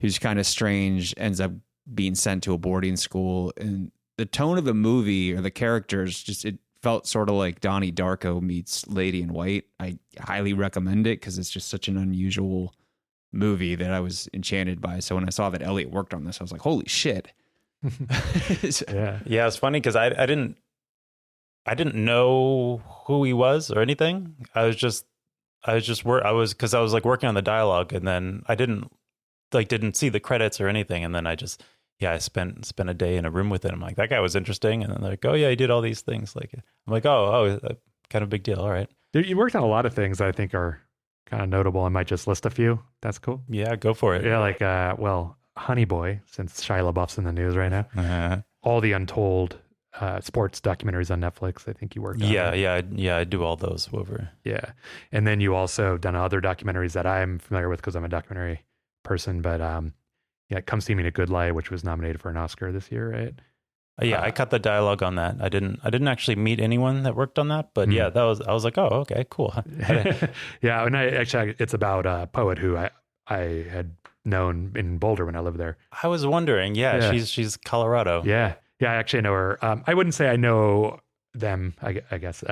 who's kind of strange ends up being sent to a boarding school, and the tone of the movie or the characters it felt sort of like Donnie Darko meets Lady in White. I highly recommend it because it's just such an unusual movie that I was enchanted by. So when I saw that Elliot worked on this, I was like, holy shit. Yeah, it's funny because I didn't know who he was or anything. I was because I was like working on the dialogue, and then I didn't see the credits or anything, and then I spent a day in a room with him. I'm like, that guy was interesting. And then they're like, oh yeah, he did all these things. Like, I'm like, oh, kind of big deal. All right. You worked on a lot of things that I think are kind of notable. I might just list a few. That's cool. Yeah, go for it. Yeah, like, Honey Boy, since Shia LaBeouf's in the news right now. Uh-huh. All the Untold sports documentaries on Netflix, I think you worked on. Yeah, I do all those over. Yeah. And then you also done other documentaries that I'm familiar with because I'm a documentary person, but Come See Me in a Good Light, which was nominated for an Oscar this year, right? Yeah, I cut the dialogue on that. I didn't actually meet anyone that worked on that, but yeah, I was like, oh, okay, cool. Yeah, and it's about a poet who I had known in Boulder when I lived there. I was wondering, she's Colorado. Yeah, I actually know her. I wouldn't say I know them. I guess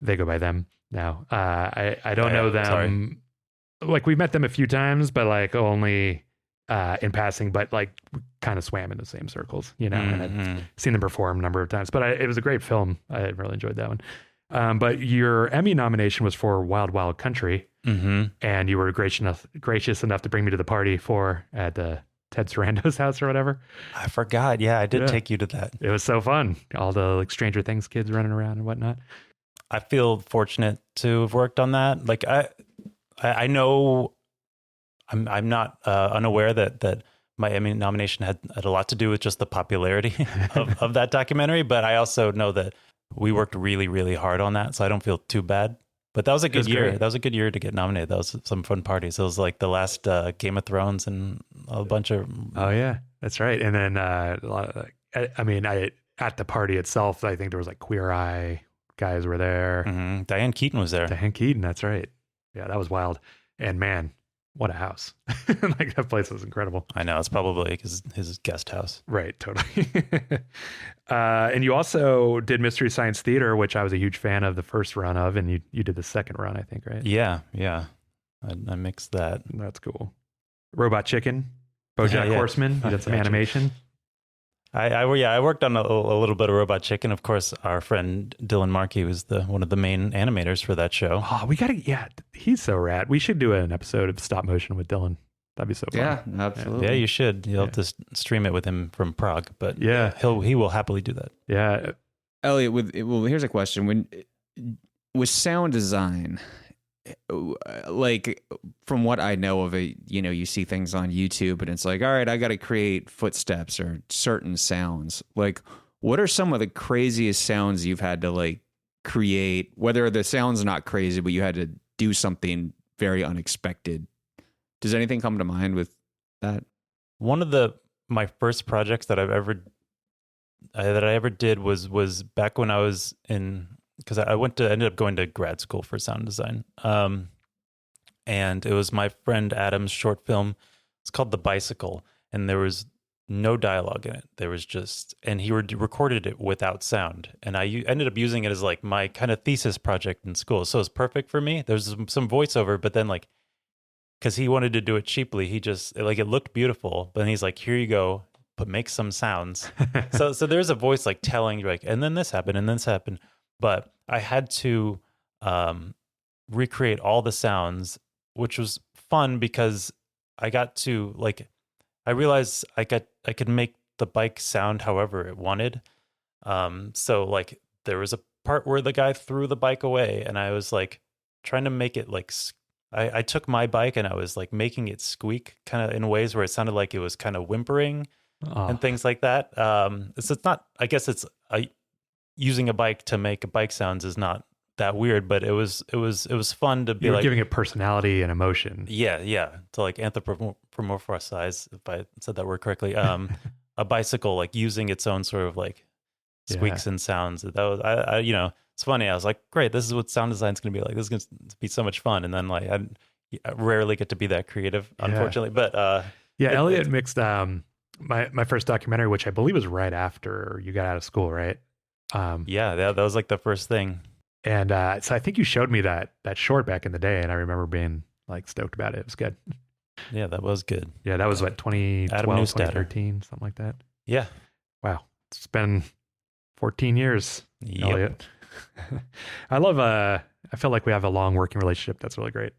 they go by them now. I don't know them. Sorry. Like, we met them a few times, but like only in passing, but like kind of swam in the same circles, you know, and I'd seen them perform a number of times, but it was a great film. I really enjoyed that one. But your Emmy nomination was for Wild Wild Country, and you were gracious enough to bring me to the party at Ted Sarando's house or whatever. I forgot. Yeah, I did take you to that. It was so fun. All the like Stranger Things kids running around and whatnot. I feel fortunate to have worked on that. Like, I know I'm not unaware that my Emmy nomination had a lot to do with just the popularity of that documentary, but I also know that we worked really, really hard on that, so I don't feel too bad. But that was a good year. Great. That was a good year to get nominated. That was some fun parties. It was like the last Game of Thrones and a bunch of... Oh, yeah, that's right. And then, a lot of, at the party itself, I think there was like Queer Eye guys were there. Mm-hmm. Diane Keaton was there. Diane Keaton, that's right. Yeah, that was wild. And man, what a house. Like, that place was incredible. I know, it's probably his guest house. Right, totally. And you also did Mystery Science Theater, which I was a huge fan of the first run of, and you did the second run, I think, right? Yeah. I mixed that. That's cool. Robot Chicken. BoJack Yeah. Horseman. You did some Gotcha. animation. I worked on a little bit of Robot Chicken. Of course, our friend Dylan Markey was one of the main animators for that show. Oh, he's so rad. We should do an episode of stop motion with Dylan. That'd be so fun. Yeah, absolutely. Yeah, you should. You'll have to stream it with him from Prague, but Yeah. he will happily do that. Yeah. Elliot, here's a question. With sound design, like from what I know of it, you see things on YouTube and it's like, all right, I got to create footsteps or certain sounds. Like, what are some of the craziest sounds you've had to like create, whether the sound's not crazy, but you had to do something very unexpected? Does anything come to mind with that? One of my first projects that I ever did was back when I was because I ended up going to grad school for sound design. And it was my friend Adam's short film. It's called The Bicycle, and there was no dialogue in it. There was and he recorded it without sound. And I ended up using it as like my kind of thesis project in school. So it's perfect for me. There's some voiceover, but then like, because he wanted to do it cheaply, he just like, it looked beautiful, but then he's like, here you go, but make some sounds. so there's a voice like telling you like, and then this happened and this happened. But I had to recreate all the sounds, which was fun because I got to like, I realized I could make the bike sound however it wanted. So like there was a part where the guy threw the bike away, and I was like trying to make it like I took my bike and I was like making it squeak kind of in ways where it sounded like it was kind of whimpering and things like that. So it's not, I guess it's using a bike to make bike sounds is not that weird, but it was fun to be You're like giving it personality and emotion. Yeah. To like anthropomorphize, if I said that word correctly, a bicycle, like using its own sort of like squeaks and sounds. That was, I it's funny. I was like, great, this is what sound design is going to be like. This is going to be so much fun. And then like, I rarely get to be that creative, unfortunately, but, Elliot mixed, my first documentary, which I believe was right after you got out of school, right? That was like the first thing. And so I think you showed me that short back in the day, and I remember being like stoked about it. It was good. Yeah, that was good. Yeah, that was what, 2012, 2013, something like that. Yeah. Wow. It's been 14 years, Yep. Elliot. I feel like we have a long working relationship. That's really great.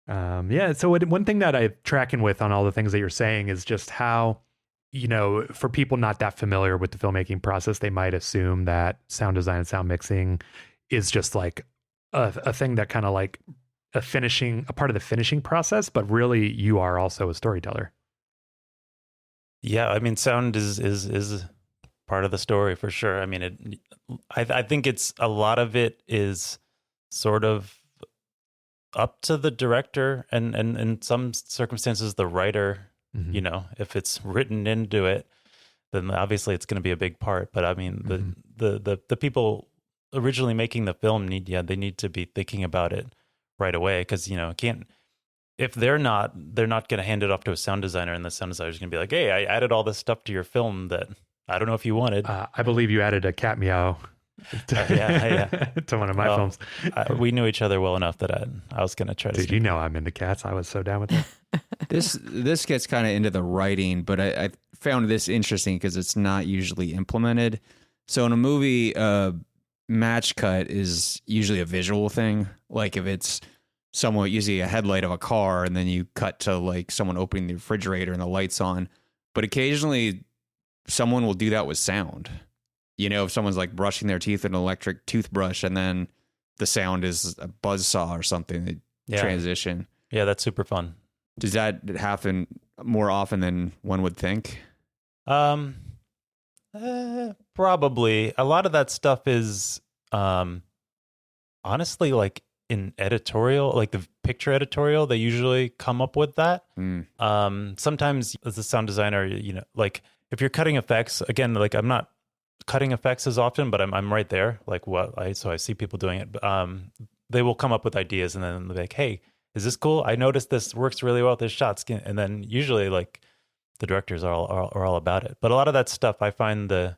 So one thing that I'm tracking with on all the things that you're saying is just how, for people not that familiar with the filmmaking process, they might assume that sound design and sound mixing is just like a thing that kind of like a part of the finishing process, but really you are also a storyteller. Yeah, I mean, sound is part of the story for sure. I mean, I think it's a lot of it is sort of up to the director and in some circumstances the writer. Mm-hmm. If it's written into it, then obviously it's going to be a big part. But I mean, the people originally making the film need to be thinking about it right away, because if they're not going to hand it off to a sound designer, and the sound designer is going to be like, hey, I added all this stuff to your film that I don't know if you wanted. I believe you added a cat meow to one of my films. We knew each other well enough that I was going to try to. Did you know I'm into cats? I was so down with that. This gets kind of into the writing, but I found this interesting because it's not usually implemented. So in a movie, match cut is usually a visual thing. Like if it's someone, usually a headlight of a car, and then you cut to like someone opening the refrigerator and the lights on. But occasionally someone will do that with sound. If someone's like brushing their teeth with an electric toothbrush and then the sound is a buzzsaw or something, transition. Yeah, that's super fun. Does that happen more often than one would think? Probably. A lot of that stuff is honestly like in editorial, like the picture editorial, they usually come up with that. Sometimes as a sound designer, like if you're cutting effects, again, like I'm not cutting effects as often, but I'm right there. Like so I see people doing it. They will come up with ideas, and then they're like, hey, is this cool? I noticed this works really well with this shot. And then usually like the directors are all about it. But a lot of that stuff, I find the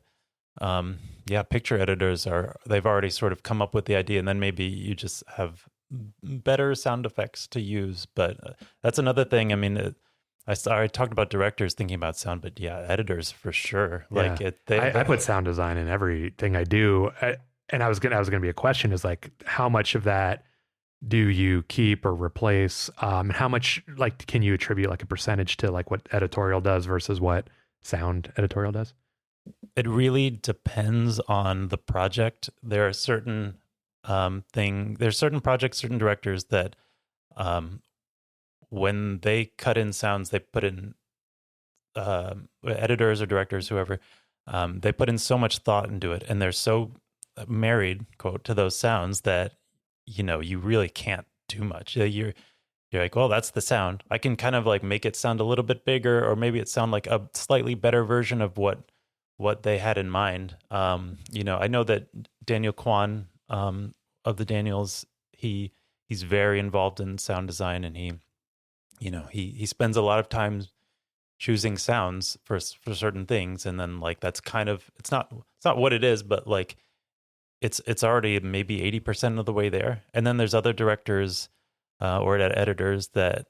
picture editors they've already sort of come up with the idea, and then maybe you just have better sound effects to use. But that's another thing. I mean, I talked about directors thinking about sound, but yeah, editors for sure. Yeah. Like I put sound design in everything I do. And I was gonna be a question is like, how much of that do you keep or replace? How much like can you attribute like a percentage to like what editorial does versus what sound editorial does? it really depends on the project. There are certain there's certain projects, certain directors that when they cut in sounds, they put in editors or directors, whoever, they put in so much thought into it, and they're so married, quote, to those sounds that you really can't do much. You're like, well, that's the sound. I can kind of like make it sound a little bit bigger, or maybe it sound like a slightly better version of what they had in mind. I know that Daniel Kwan of the Daniels, he's very involved in sound design, and he spends a lot of time choosing sounds for certain things, and then like that's kind of it's not what it is, but like it's already maybe 80% of the way there. And then there's other directors or editors that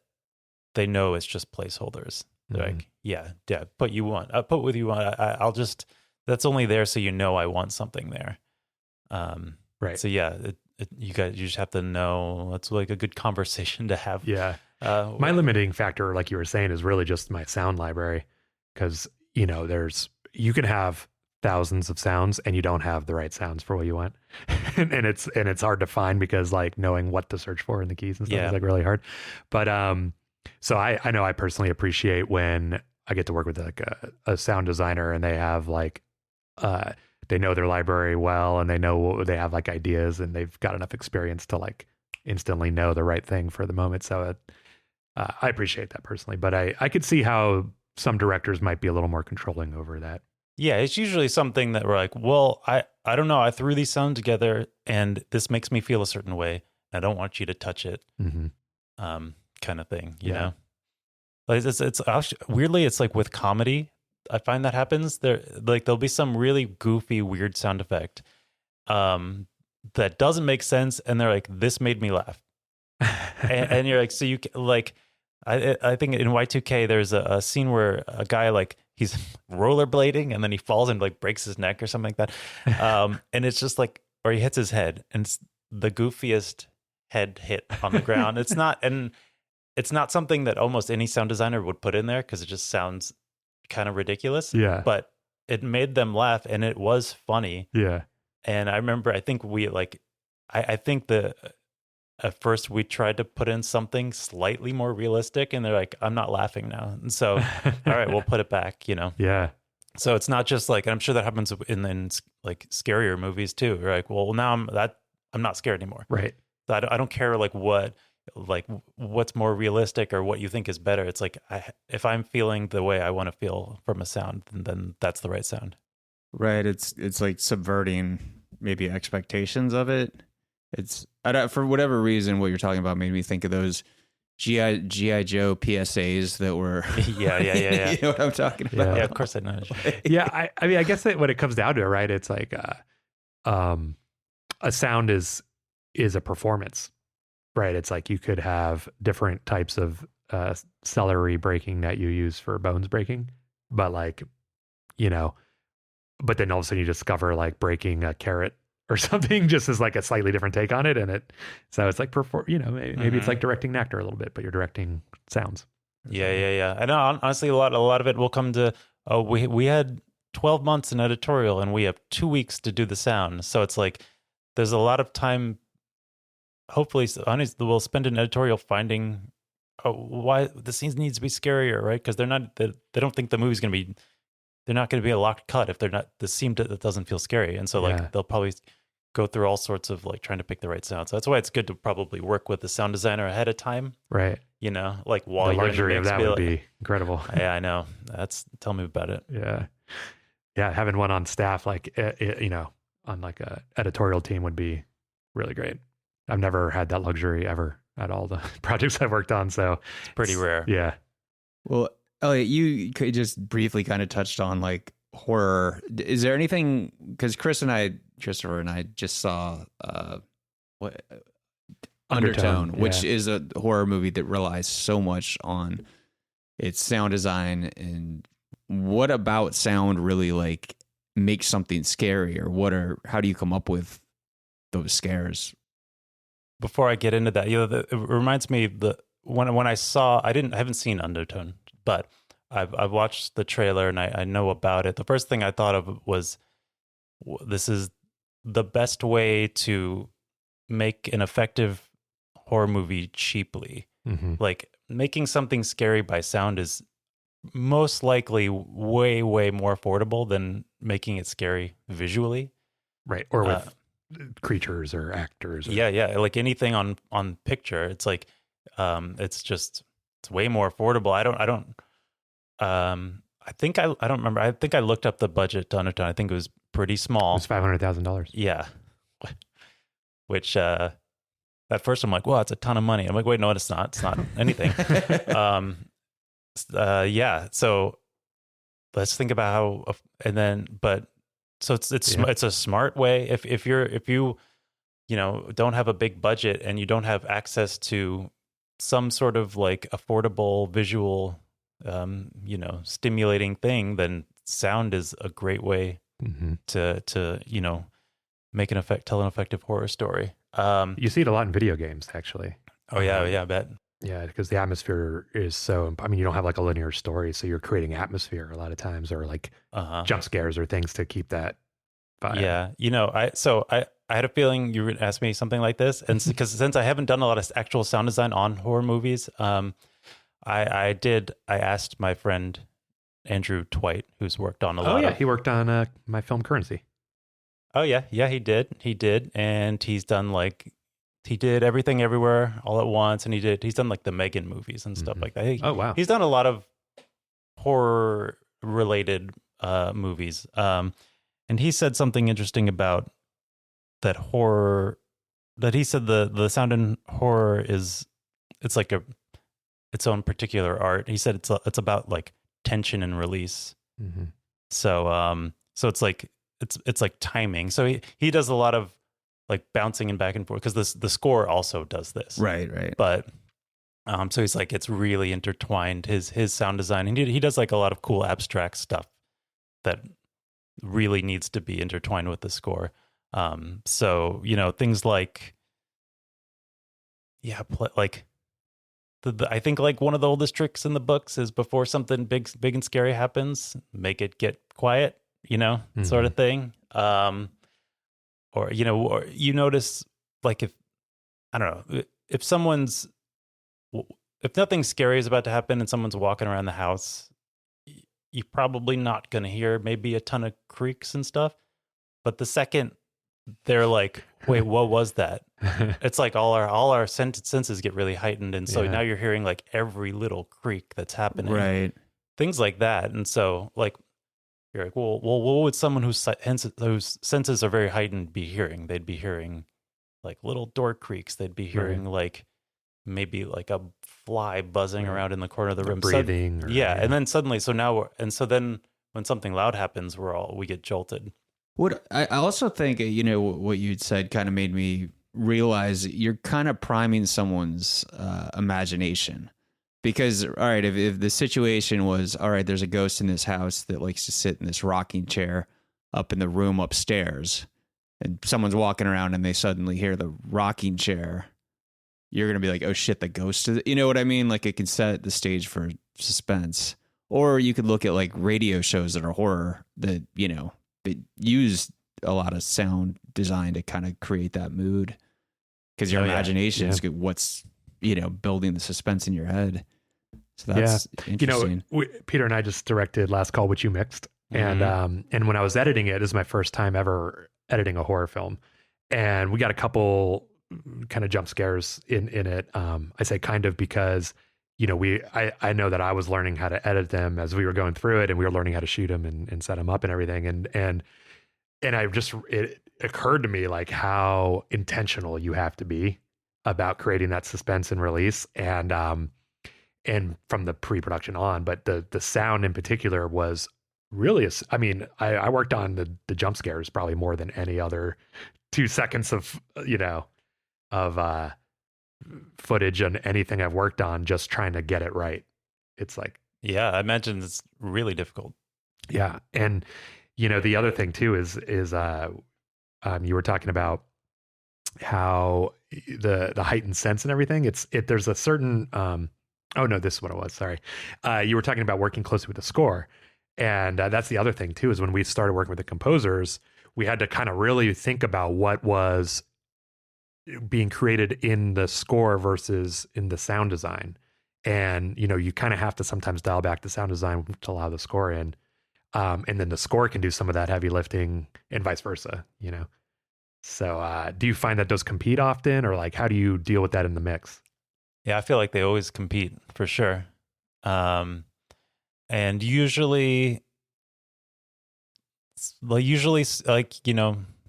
they know it's just placeholders. They're like, yeah, put what you want. I'll just, that's only there so I want something there. Right. So yeah, you just have to know. It's like a good conversation to have. Yeah. My limiting factor, like you were saying, is really just my sound library, because you can have thousands of sounds and you don't have the right sounds for what you want, and it's hard to find because like knowing what to search for in the keys and stuff is like really hard. But so I know I personally appreciate when I get to work with like a sound designer and they have like they know their library well, and they have like ideas, and they've got enough experience to like instantly know the right thing for the moment. So I appreciate that personally, but I could see how some directors might be a little more controlling over that. Yeah, it's usually something that we're like, well, I don't know. I threw these sounds together and this makes me feel a certain way. I don't want you to touch it, kind of thing, you know? Like it's weirdly, it's like with comedy, I find that happens. There'll be some really goofy, weird sound effect that doesn't make sense. And they're like, this made me laugh. and you're like, so you like, I think in Y2K, there's a scene where a guy like he's rollerblading and then he falls and like breaks his neck or something like that. And it's just like, or he hits his head, and it's the goofiest head hit on the ground. It's not something that almost any sound designer would put in there because it just sounds kind of ridiculous. Yeah. But it made them laugh and it was funny. Yeah. And I remember, I think I think at first we tried to put in something slightly more realistic, and they're like, I'm not laughing now. And so, all right, we'll put it back, Yeah. So it's not just like, and I'm sure that happens in like scarier movies too. You're like, well, now I'm not scared anymore. Right. So I don't care like what's more realistic or what you think is better. It's like, if I'm feeling the way I want to feel from a sound, then that's the right sound. Right. It's like subverting maybe expectations of it. For whatever reason, what you're talking about made me think of those G.I. Joe PSAs that were. Yeah. You know what I'm talking about? Yeah, of course I know. Yeah. I mean, I guess that when it comes down to it, right, it's like a sound is a performance, right? It's like you could have different types of celery breaking that you use for bones breaking, but like, but then all of a sudden you discover like breaking a carrot or something just as like a slightly different take on it. And so it's like, maybe it's like directing an actor a little bit, but you're directing sounds. Yeah. And honestly, a lot of it will come to, we had 12 months in editorial and we have 2 weeks to do the sound. So it's like, there's a lot of time, hopefully, we'll spend an editorial finding why the scenes needs to be scarier, right? Because they don't think the movie's going to be, they're not going to be a locked cut if they're not, the scene that doesn't feel scary. And so like, they'll probably go through all sorts of like trying to pick the right sound. So that's why it's good to probably work with the sound designer ahead of time. Right. Like while the you're luxury of that would be incredible. Yeah, I know. Tell me about it. Yeah. Yeah. Having one on staff, like, on like a editorial team would be really great. I've never had that luxury ever at all the projects I've worked on. So it's pretty rare. Yeah. Well, Elliot, you could just briefly kind of touched on like horror. Is there anything, because Christopher and I just saw Undertone, which is a horror movie that relies so much on it's sound design, and what about sound really like makes something scary, or how do you come up with those scares? Before I get into that, it reminds me when I haven't seen Undertone, but I've watched the trailer and I know about it. The first thing I thought of was, this is the best way to make an effective horror movie cheaply. Mm-hmm. Like, making something scary by sound is most likely way, way more affordable than making it scary visually. Right. Or with creatures or actors. Or... Yeah. Like anything on picture, it's like, it's way more affordable. I don't remember. I think I looked up the budget to Undertone. I think it was pretty small. It was $500,000. Yeah. Which, at first I'm like, well, it's a ton of money. I'm like, wait, no, it's not. It's not anything. Yeah. So let's think about how, so it's a smart way. If you don't have a big budget and you don't have access to some sort of like affordable visual, stimulating thing, then sound is a great way mm-hmm. to tell an effective horror story. You see it a lot in video games, actually. Oh yeah, I bet. Yeah, because the atmosphere is so. I mean, you don't have like a linear story, so you're creating atmosphere a lot of times, or like jump scares or things to keep that vibe. Yeah, I had a feeling you were going to ask me something like this, and because since I haven't done a lot of actual sound design on horror movies, I asked my friend Andrew Twite, who's worked on a lot. Oh yeah, he worked on my film Currency. Oh yeah, he did, and he's done he did Everything Everywhere All at Once, and he's done like the Megan movies and stuff like that. Oh wow, he's done a lot of horror related movies. And he said something interesting about that horror. That he said the sound in horror it's like its own particular art. He said it's about like tension and release. Mm-hmm. So it's like it's like timing. So he does a lot of like bouncing and back and forth, because the score also does this. Right. But so he's like, it's really intertwined, his sound design, and he does like a lot of cool abstract stuff that really needs to be intertwined with the score. So things like like I think like one of the oldest tricks in the books is, before something big and scary happens, make it get quiet, mm-hmm. sort of thing. Or you notice, like, if nothing scary is about to happen and someone's walking around the house, you're probably not going to hear maybe a ton of creaks and stuff. But the second they're like, wait, what was that? It's like all our senses get really heightened. And so now you're hearing like every little creak that's happening. Right. Things like that. And so like, you're like, well, what would someone whose senses are very heightened be hearing? They'd be hearing like little door creaks. They'd be hearing like maybe like a fly buzzing around in the corner of the room, breathing. And then suddenly, so then when something loud happens, we get jolted. What I also think, what you'd said kind of made me realize you're kind of priming someone's imagination. Because, all right, if the situation was, all right, there's a ghost in this house that likes to sit in this rocking chair up in the room upstairs, and someone's walking around and they suddenly hear the rocking chair, you're going to be like, oh shit, the ghost is, you know what I mean? Like, it can set the stage for suspense. Or you could look at like radio shows that are horror that, that use a lot of sound design to kind of create that mood. Because your imagination is what's, building the suspense in your head. So that's interesting. Peter and I just directed Last Call, which you mixed. And when I was editing it, this is my first time ever editing a horror film. And we got a couple kind of jump scares in it. I say kind of because, I know that I was learning how to edit them as we were going through it, and we were learning how to shoot them and set them up and everything. And it occurred to me like how intentional you have to be about creating that suspense and release, and from the pre-production on, but the sound in particular was really, I worked on the jump scares probably more than any other 2 seconds of footage and anything I've worked on, just trying to get it right. It's like Yeah, I imagine it's really difficult. Yeah. And, the other thing too is you were talking about how the heightened sense and everything, there's a certain, oh no, this is what it was. Sorry. You were talking about working closely with the score. And that's the other thing too, is when we started working with the composers, we had to kind of really think about what was being created in the score versus in the sound design. And, you kind of have to sometimes dial back the sound design to allow the score in. And then the score can do some of that heavy lifting and vice versa, So do you find that those compete often, or like, how do you deal with that in the mix? Yeah, I feel like they always compete for sure. And usually like,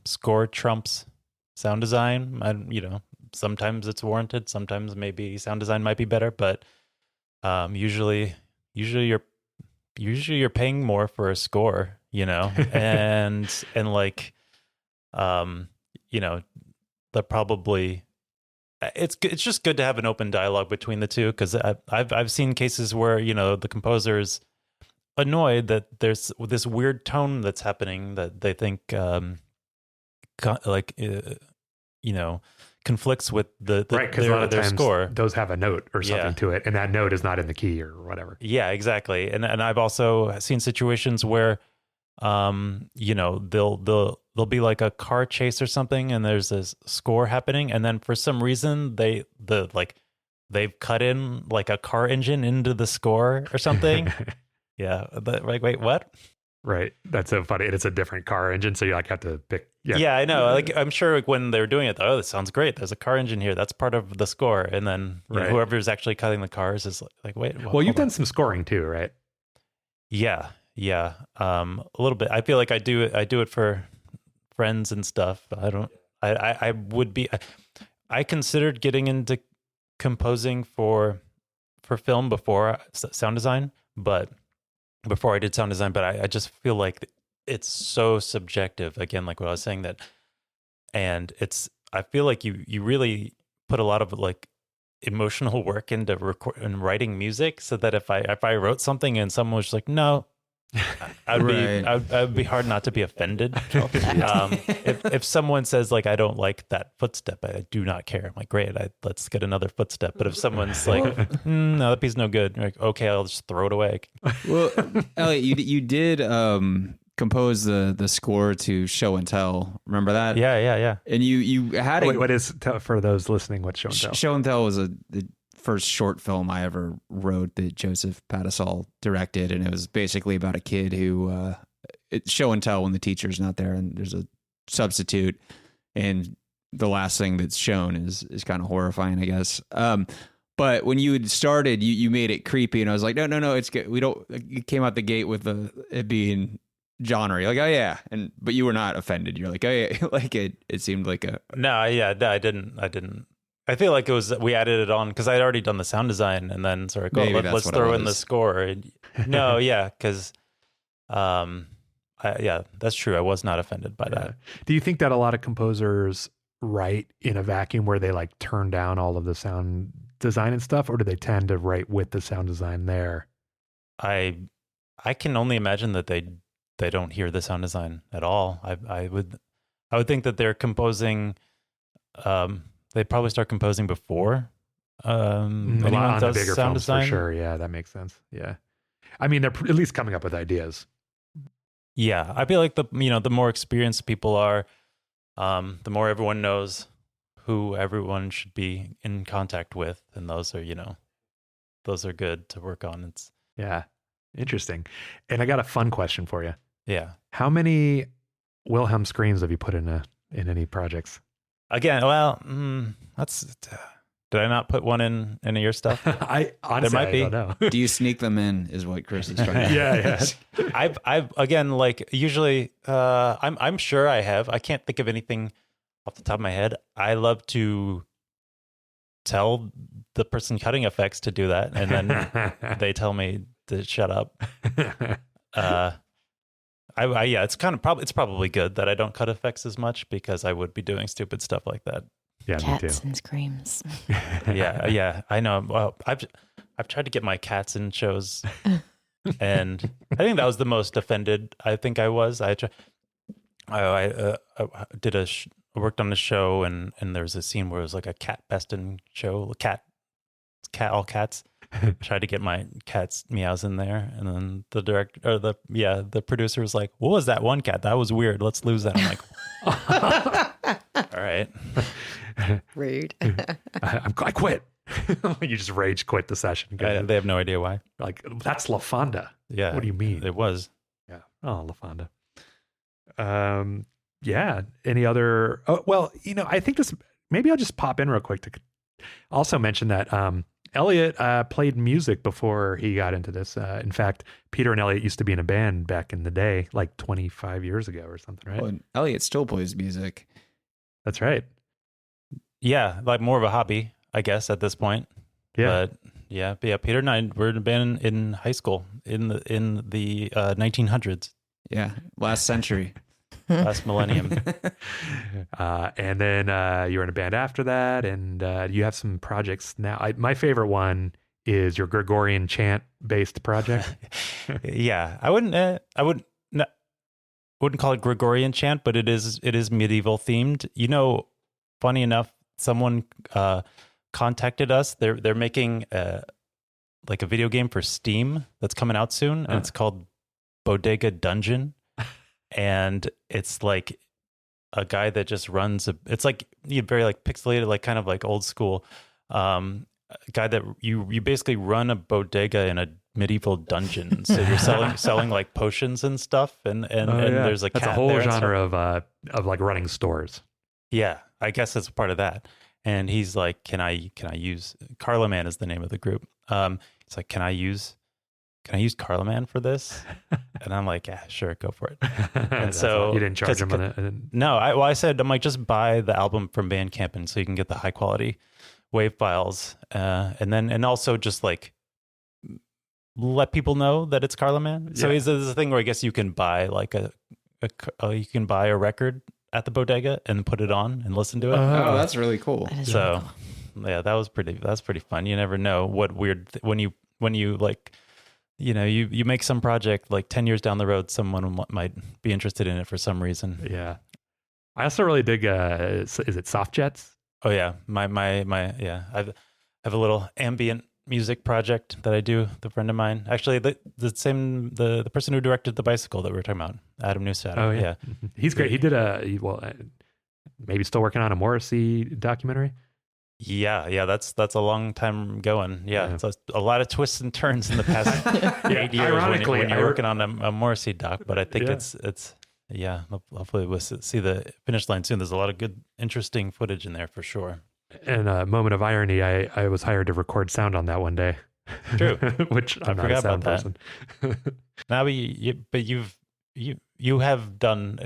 score trumps sound design. Sometimes it's warranted. Sometimes maybe sound design might be better, but usually you're paying more for a score, and like, that probably, it's just good to have an open dialogue between the two, because I've seen cases where the composer's annoyed that there's this weird tone that's happening that they think conflicts with the right, because a lot of their times score. Those have a note or something to it, and that note is not in the key or whatever. Yeah, exactly. And I've also seen situations where there'll be like a car chase or something, and there's this score happening, and then for some reason they've cut in like a car engine into the score or something. Yeah, but like, wait, what? Right. That's so funny. And it's a different car engine, so you like have to pick. Yeah, I know. Like, I'm sure when they're doing it, this sounds great. There's a car engine here. That's part of the score. And then whoever's actually cutting the cars is like, wait. Well, you've done some scoring too, right? Yeah. A little bit. I feel like I do it for friends and stuff. I considered getting into composing for film before sound design, but before I did sound design, but I just feel like it's so subjective, again, like what I was saying, and I feel like you really put a lot of like emotional work into writing music, so that if I wrote something and someone was like, no, I'd be hard not to be offended. If someone says like, I don't like that footstep, I do not care. I'm like, great, let's get another footstep. But if someone's like, no, that piece is no good, you're like, okay, I'll just throw it away. Well, Elliot, you did compose the score to Show and Tell. Remember that? Yeah. And you had Wait, what is, for those listening, what's Show and Tell? Show and Tell was the first short film I ever wrote that Joseph Padasal directed, and it was basically about a kid who it's show and tell when the teacher's not there and there's a substitute, and the last thing that's shown is kind of horrifying, I guess. But when you had started, you made it creepy, and I was like, no, it's good. You came out the gate with it being genre. You're like, oh yeah, but you were not offended. You're like, oh yeah, like it seemed like a I didn't. I feel like we added it on because I'd already done the sound design, and then sort of let's throw in the score. No, yeah, because that's true. I was not offended by that. Do you think that a lot of composers write in a vacuum where they like turn down all of the sound design and stuff, or do they tend to write with the sound design there? I can only imagine that they don't hear the sound design at all. I would think that they're composing. They probably start composing before anyone on does the bigger sound films, design. for sure. Yeah, that makes sense. Yeah, I mean, they're at least coming up with ideas. Yeah, I feel like the more experienced people are, the more everyone knows who everyone should be in contact with, and those are good to work on. Yeah, interesting. And I got a fun question for you. Yeah, how many Wilhelm screams have you put in any projects? Again, well, did I not put one in any of your stuff? I honestly, there might be. I don't know. Do you sneak them in? Is what Chris is trying to. Yeah. I've again, like usually, I'm sure I have. I can't think of anything off the top of my head. I love to tell the person cutting effects to do that, and then they tell me to shut up. It's probably good that I don't cut effects as much, because I would be doing stupid stuff like that. Yeah, Cats and screams. Yeah, I know. Well, I've tried to get my cats in shows, and I think that was the most offended I think I was. I did I worked on a show, and there was a scene where it was like a cat besting show, all cats. Tried to get my cat's meows in there, and then the producer was like, "What was that one cat? That was weird. Let's lose that." I'm like, "All right, Rude. I quit." You just rage quit the session. They have no idea why. Like, that's LaFonda. Yeah, What do you mean? It was. Yeah. Oh, LaFonda. Yeah. Any other? Oh, well, I think maybe I'll just pop in real quick to also mention that Elliot played music before he got into this. In fact, Peter and Elliot used to be in a band back in the day, like 25 years ago or something, right? Well, and Elliot still plays music. That's right. Yeah, like more of a hobby, I guess, at this point. Yeah. But yeah, Peter and I were in a band in high school in the 1900s, Yeah, last century. last millennium. And then you were in a band after that, and you have some projects now. My favorite one is your Gregorian chant-based project. Yeah, I wouldn't call it Gregorian chant, but it is medieval themed. Funny enough, someone contacted us. They're making like a video game for Steam that's coming out soon, and it's called Bodega Dungeon. And it's like a guy that just runs it's like very like pixelated, like kind of like old school guy that you basically run a bodega in a medieval dungeon. So you're selling like potions and stuff, and there's a cat. That's a whole there genre of like running stores. Yeah, I guess it's part of that. And he's like, can I use Carla Man is the name of the group. He's like, can I use Carla Man for this? And I'm like, yeah, sure, go for it. And so you didn't charge him on it. No, I said, I'm like, just buy the album from Bandcamp, and so you can get the high quality wave files, and also just like let people know that it's Carla Man. So there's a thing where I guess you can buy like you can buy a record at the bodega and put it on and listen to it. Oh, that's really cool. That is So really cool. yeah, that's pretty fun. You never know what weird when you like. You make some project like 10 years down the road, someone might be interested in it for some reason. Yeah. I also really dig, is it Soft Jets? Oh yeah. My yeah. I have a little ambient music project that I do with a friend of mine. Actually, the person who directed The Bicycle that we were talking about, Adam Newsted. Oh yeah. He's great. He did maybe still working on a Morrissey documentary. Yeah, that's a long time going. Yeah. So a lot of twists and turns in the past 8 years Ironically, when you're working on a Morrissey doc. But I think it's hopefully we'll see the finish line soon. There's a lot of good, interesting footage in there for sure. And a moment of irony, I was hired to record sound on that one day. True. Which I'm not a forgot sound about person. Now, but you have done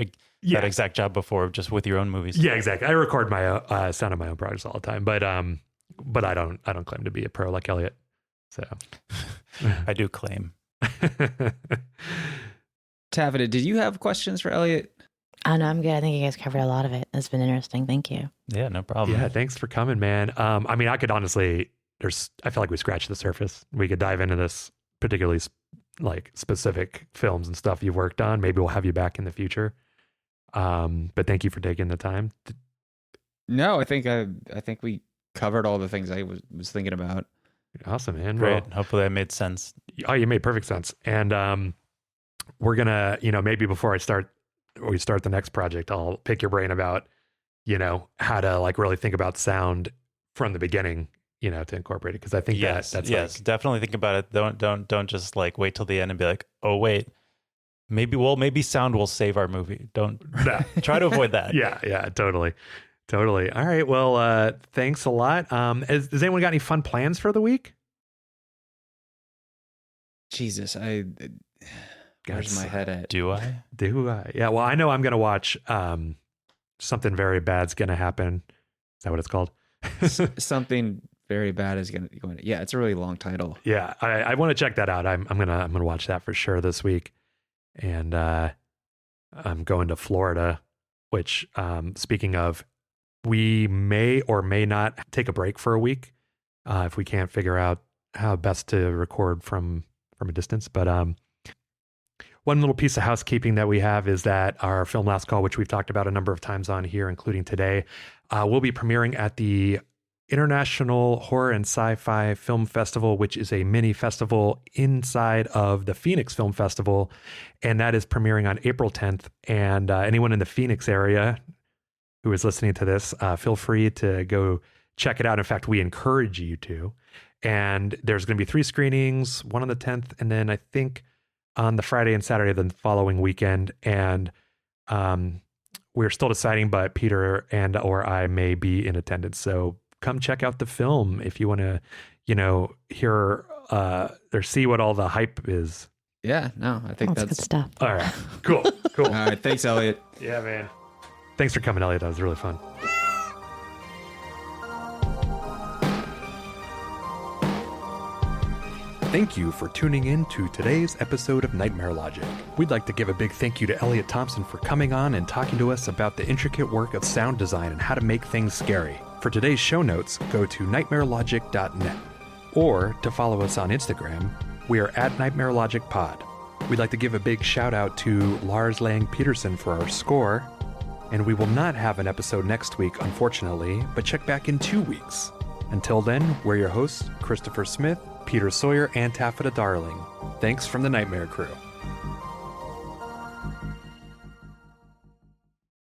that exact job before, just with your own movies. Yeah, exactly. I record my sound on my own projects all the time, but I don't claim to be a pro like Elliot. So I do claim. Tavita, did you have questions for Elliot? Oh, no, I'm good. I think you guys covered a lot of it. It's been interesting. Thank you. Yeah, no problem. Yeah, thanks for coming, man. I mean, I could honestly, I feel like we scratched the surface. We could dive into this, particularly like specific films and stuff you've worked on. Maybe we'll have you back in the future. But thank you for taking the time. No, I think we covered all the things I was thinking about. Awesome, man. Great. Well, Hopefully that made sense. oh, you made perfect sense. And we're gonna, maybe before we start the next project, I'll pick your brain about, how to like really think about sound from the beginning, to incorporate it. Cause I think that's definitely think about it. Don't just like wait till the end and be like, oh wait, maybe sound will save our movie. Don't try to avoid that. Yeah, totally. All right. Well, thanks a lot. Has anyone got any fun plans for the week? Jesus, where's my head at? Do I? Yeah. Well, I know I'm going to watch Something Very Bad's Going to Happen. Is that what it's called? Something Very Bad is going to. Yeah, it's a really long title. Yeah, I want to check that out. I'm gonna watch that for sure this week. And I'm going to Florida, which, speaking of, we may or may not take a break for a week if we can't figure out how best to record from a distance. But one little piece of housekeeping that we have is that our film Last Call, which we've talked about a number of times on here, including today, will be premiering at the International Horror and Sci-Fi Film Festival, which is a mini festival inside of the Phoenix Film Festival. And that is premiering on April 10th. And anyone in the Phoenix area who is listening to this, feel free to go check it out. In fact, we encourage you to. And there's going to be 3 screenings, one on the 10th, and then I think on the Friday and Saturday of the following weekend. And we're still deciding, but Peter and or I may be in attendance. So come check out the film if you want to, hear or see what all the hype is. Yeah, no, I think That's good stuff. All right, cool. All right, thanks, Elliot. Yeah, man. Thanks for coming, Elliot. That was really fun. Thank you for tuning in to today's episode of Nightmare Logic. We'd like to give a big thank you to Elliot Thompson for coming on and talking to us about the intricate work of sound design and how to make things scary. For today's show notes, go to nightmarelogic.net. Or to follow us on Instagram, we are at Nightmare Logic Pod. We'd like to give a big shout out to Lars Lang Peterson for our score. And we will not have an episode next week, unfortunately, but check back in 2 weeks. Until then, we're your hosts, Christopher Smith, Peter Sawyer, and Taffeta Darling. Thanks from the Nightmare Crew.